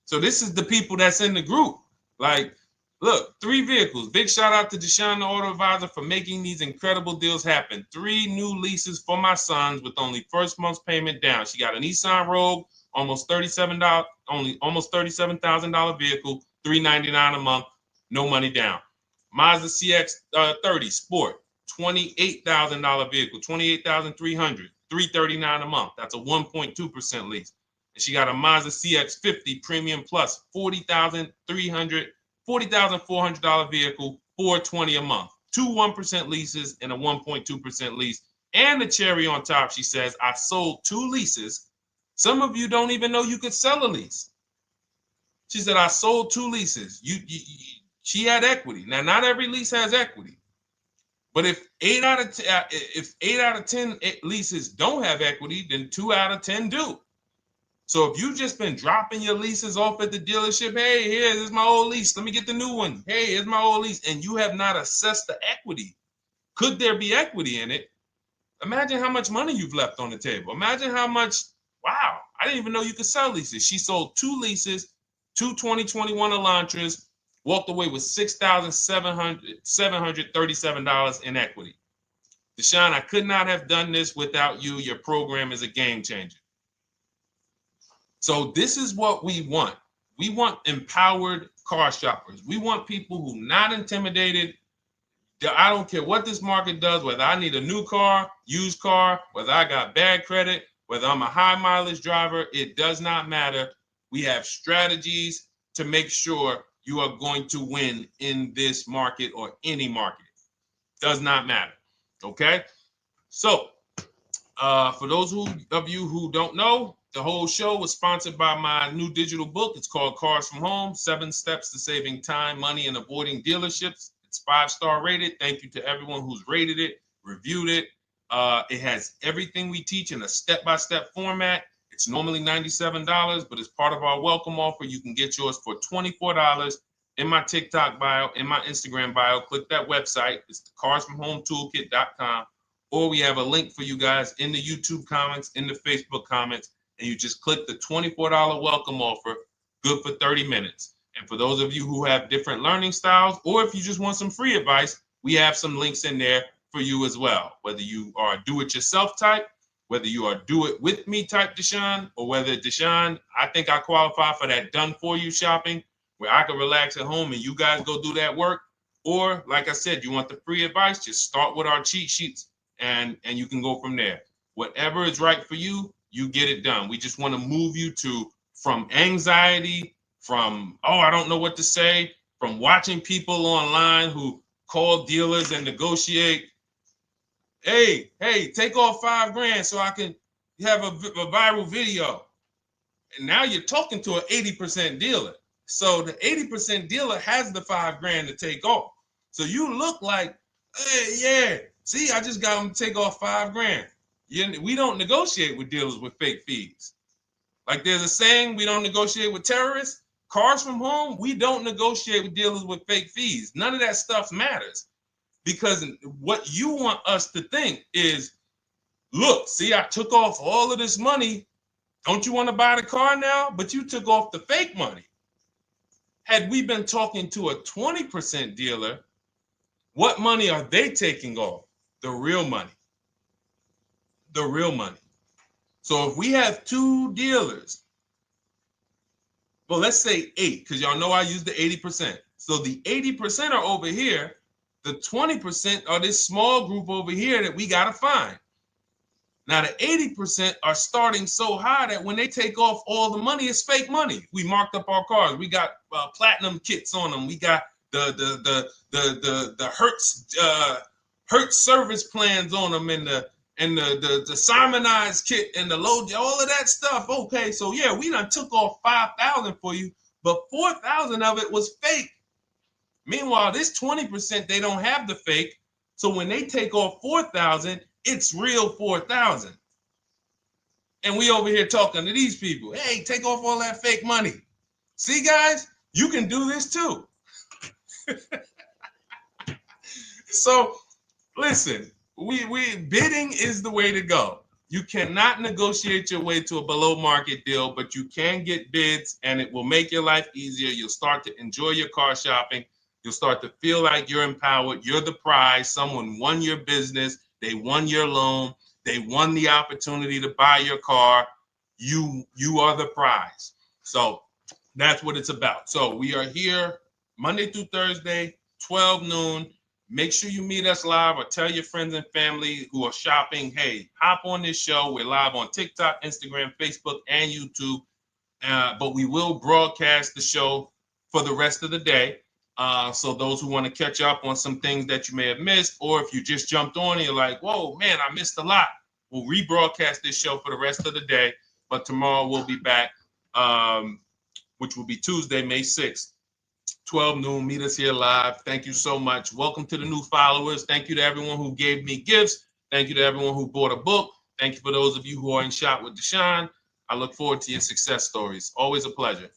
So this is the people that's in the group. Like, look, 3 vehicles. Big shout out to Deshone the Auto Advisor for making these incredible deals happen. 3 new leases for my sons with only first month's payment down. She got a Nissan Rogue, almost $37,000 vehicle, $399 a month, no money down. Mazda CX-30 Sport, $28,000 vehicle, $28,300, $339 a month. That's a 1.2% lease. And she got a Mazda CX-50 Premium Plus, $40,400 vehicle, $420 a month. 2 1% leases and a 1.2% lease. And the cherry on top, she says, I sold 2 leases. Some of you don't even know you could sell a lease. She said, I sold 2 leases. She had equity. Now, not every lease has equity. But if 8 out of 10 leases don't have equity, then 2 out of 10 do. So if you've just been dropping your leases off at the dealership, hey, here's my old lease. Let me get the new one. Hey, here's my old lease. And you have not assessed the equity. Could there be equity in it? Imagine how much money you've left on the table. Imagine how much, wow, I didn't even know you could sell leases. She sold 2 leases, 2 2021 Elantras, walked away with $6,737 in equity. Deshone, I could not have done this without you. Your program is a game changer. So this is what we want. We want empowered car shoppers. We want people who are not intimidated. I don't care what this market does, whether I need a new car, used car, whether I got bad credit, whether I'm a high mileage driver, it does not matter. We have strategies to make sure you are going to win in this market or any market. Does not matter. Okay? So, for those of you who don't know, the whole show was sponsored by my new digital book. It's called Cars from Home, 7 Steps to Saving Time, Money, and Avoiding Dealerships. It's 5-star rated. Thank you to everyone who's rated it, reviewed it. It has everything we teach in a step-by-step format. It's normally $97, but as part of our welcome offer, you can get yours for $24 in my TikTok bio, in my Instagram bio. Click that website. It's the carsfromhometoolkit.com. Or we have a link for you guys in the YouTube comments, in the Facebook comments, and you just click the $24 welcome offer, good for 30 minutes. And for those of you who have different learning styles, or if you just want some free advice, we have some links in there for you as well. Whether you are do-it-yourself type, whether you are do-it-with-me type Deshone, or whether Deshone, I think I qualify for that done-for-you shopping, where I can relax at home and you guys go do that work. Or like I said, you want the free advice, just start with our cheat sheets and you can go from there. Whatever is right for you, you get it done. We just want to move you from anxiety, from, oh, I don't know what to say, from watching people online who call dealers and negotiate. Hey, take off $5,000 so I can have a viral video. And now you're talking to an 80% dealer. So the 80% dealer has the $5,000 to take off. So you look like, hey, yeah, see, I just got them to take off $5,000. We don't negotiate with dealers with fake fees. Like there's a saying, we don't negotiate with terrorists. Cars from home, we don't negotiate with dealers with fake fees. None of that stuff matters. Because what you want us to think is, look, see, I took off all of this money. Don't you want to buy the car now? But you took off the fake money. Had we been talking to a 20% dealer, what money are they taking off? The real money. The real money. So if we have 2 dealers, well, let's say 8, because y'all know I use the 80%. So the 80% are over here. The 20% are this small group over here that we got to find. Now, the 80% are starting so high that when they take off all the money, it's fake money. We marked up our cars. We got platinum kits on them. We got the Hertz service plans on them, and the Simonized kit and the low, all of that stuff. Okay, so yeah, we done took off 5,000 for you, but 4,000 of it was fake. Meanwhile, this 20%, they don't have the fake. So when they take off 4,000, it's real 4,000. And we over here talking to these people. Hey, take off all that fake money. See, guys, you can do this too. So listen, we bidding is the way to go. You cannot negotiate your way to a below market deal, but you can get bids and it will make your life easier. You'll start to enjoy your car shopping. You'll start to feel like you're empowered. You're the prize. Someone won your business. They won your loan. They won the opportunity to buy your car. You are the prize. So that's what it's about. So we are here Monday through Thursday, 12 noon. Make sure you meet us live or tell your friends and family who are shopping, hey, hop on this show. We're live on TikTok, Instagram, Facebook, and YouTube. But we will broadcast the show for the rest of the day. So those who want to catch up on some things that you may have missed, or if you just jumped on and you're like, whoa, man, I missed a lot. We'll rebroadcast this show for the rest of the day. But tomorrow we'll be back, which will be Tuesday, May 6th, 12 noon. Meet us here live. Thank you so much. Welcome to the new followers. Thank you to everyone who gave me gifts. Thank you to everyone who bought a book. Thank you for those of you who are in Shop with Deshone. I look forward to your success stories. Always a pleasure.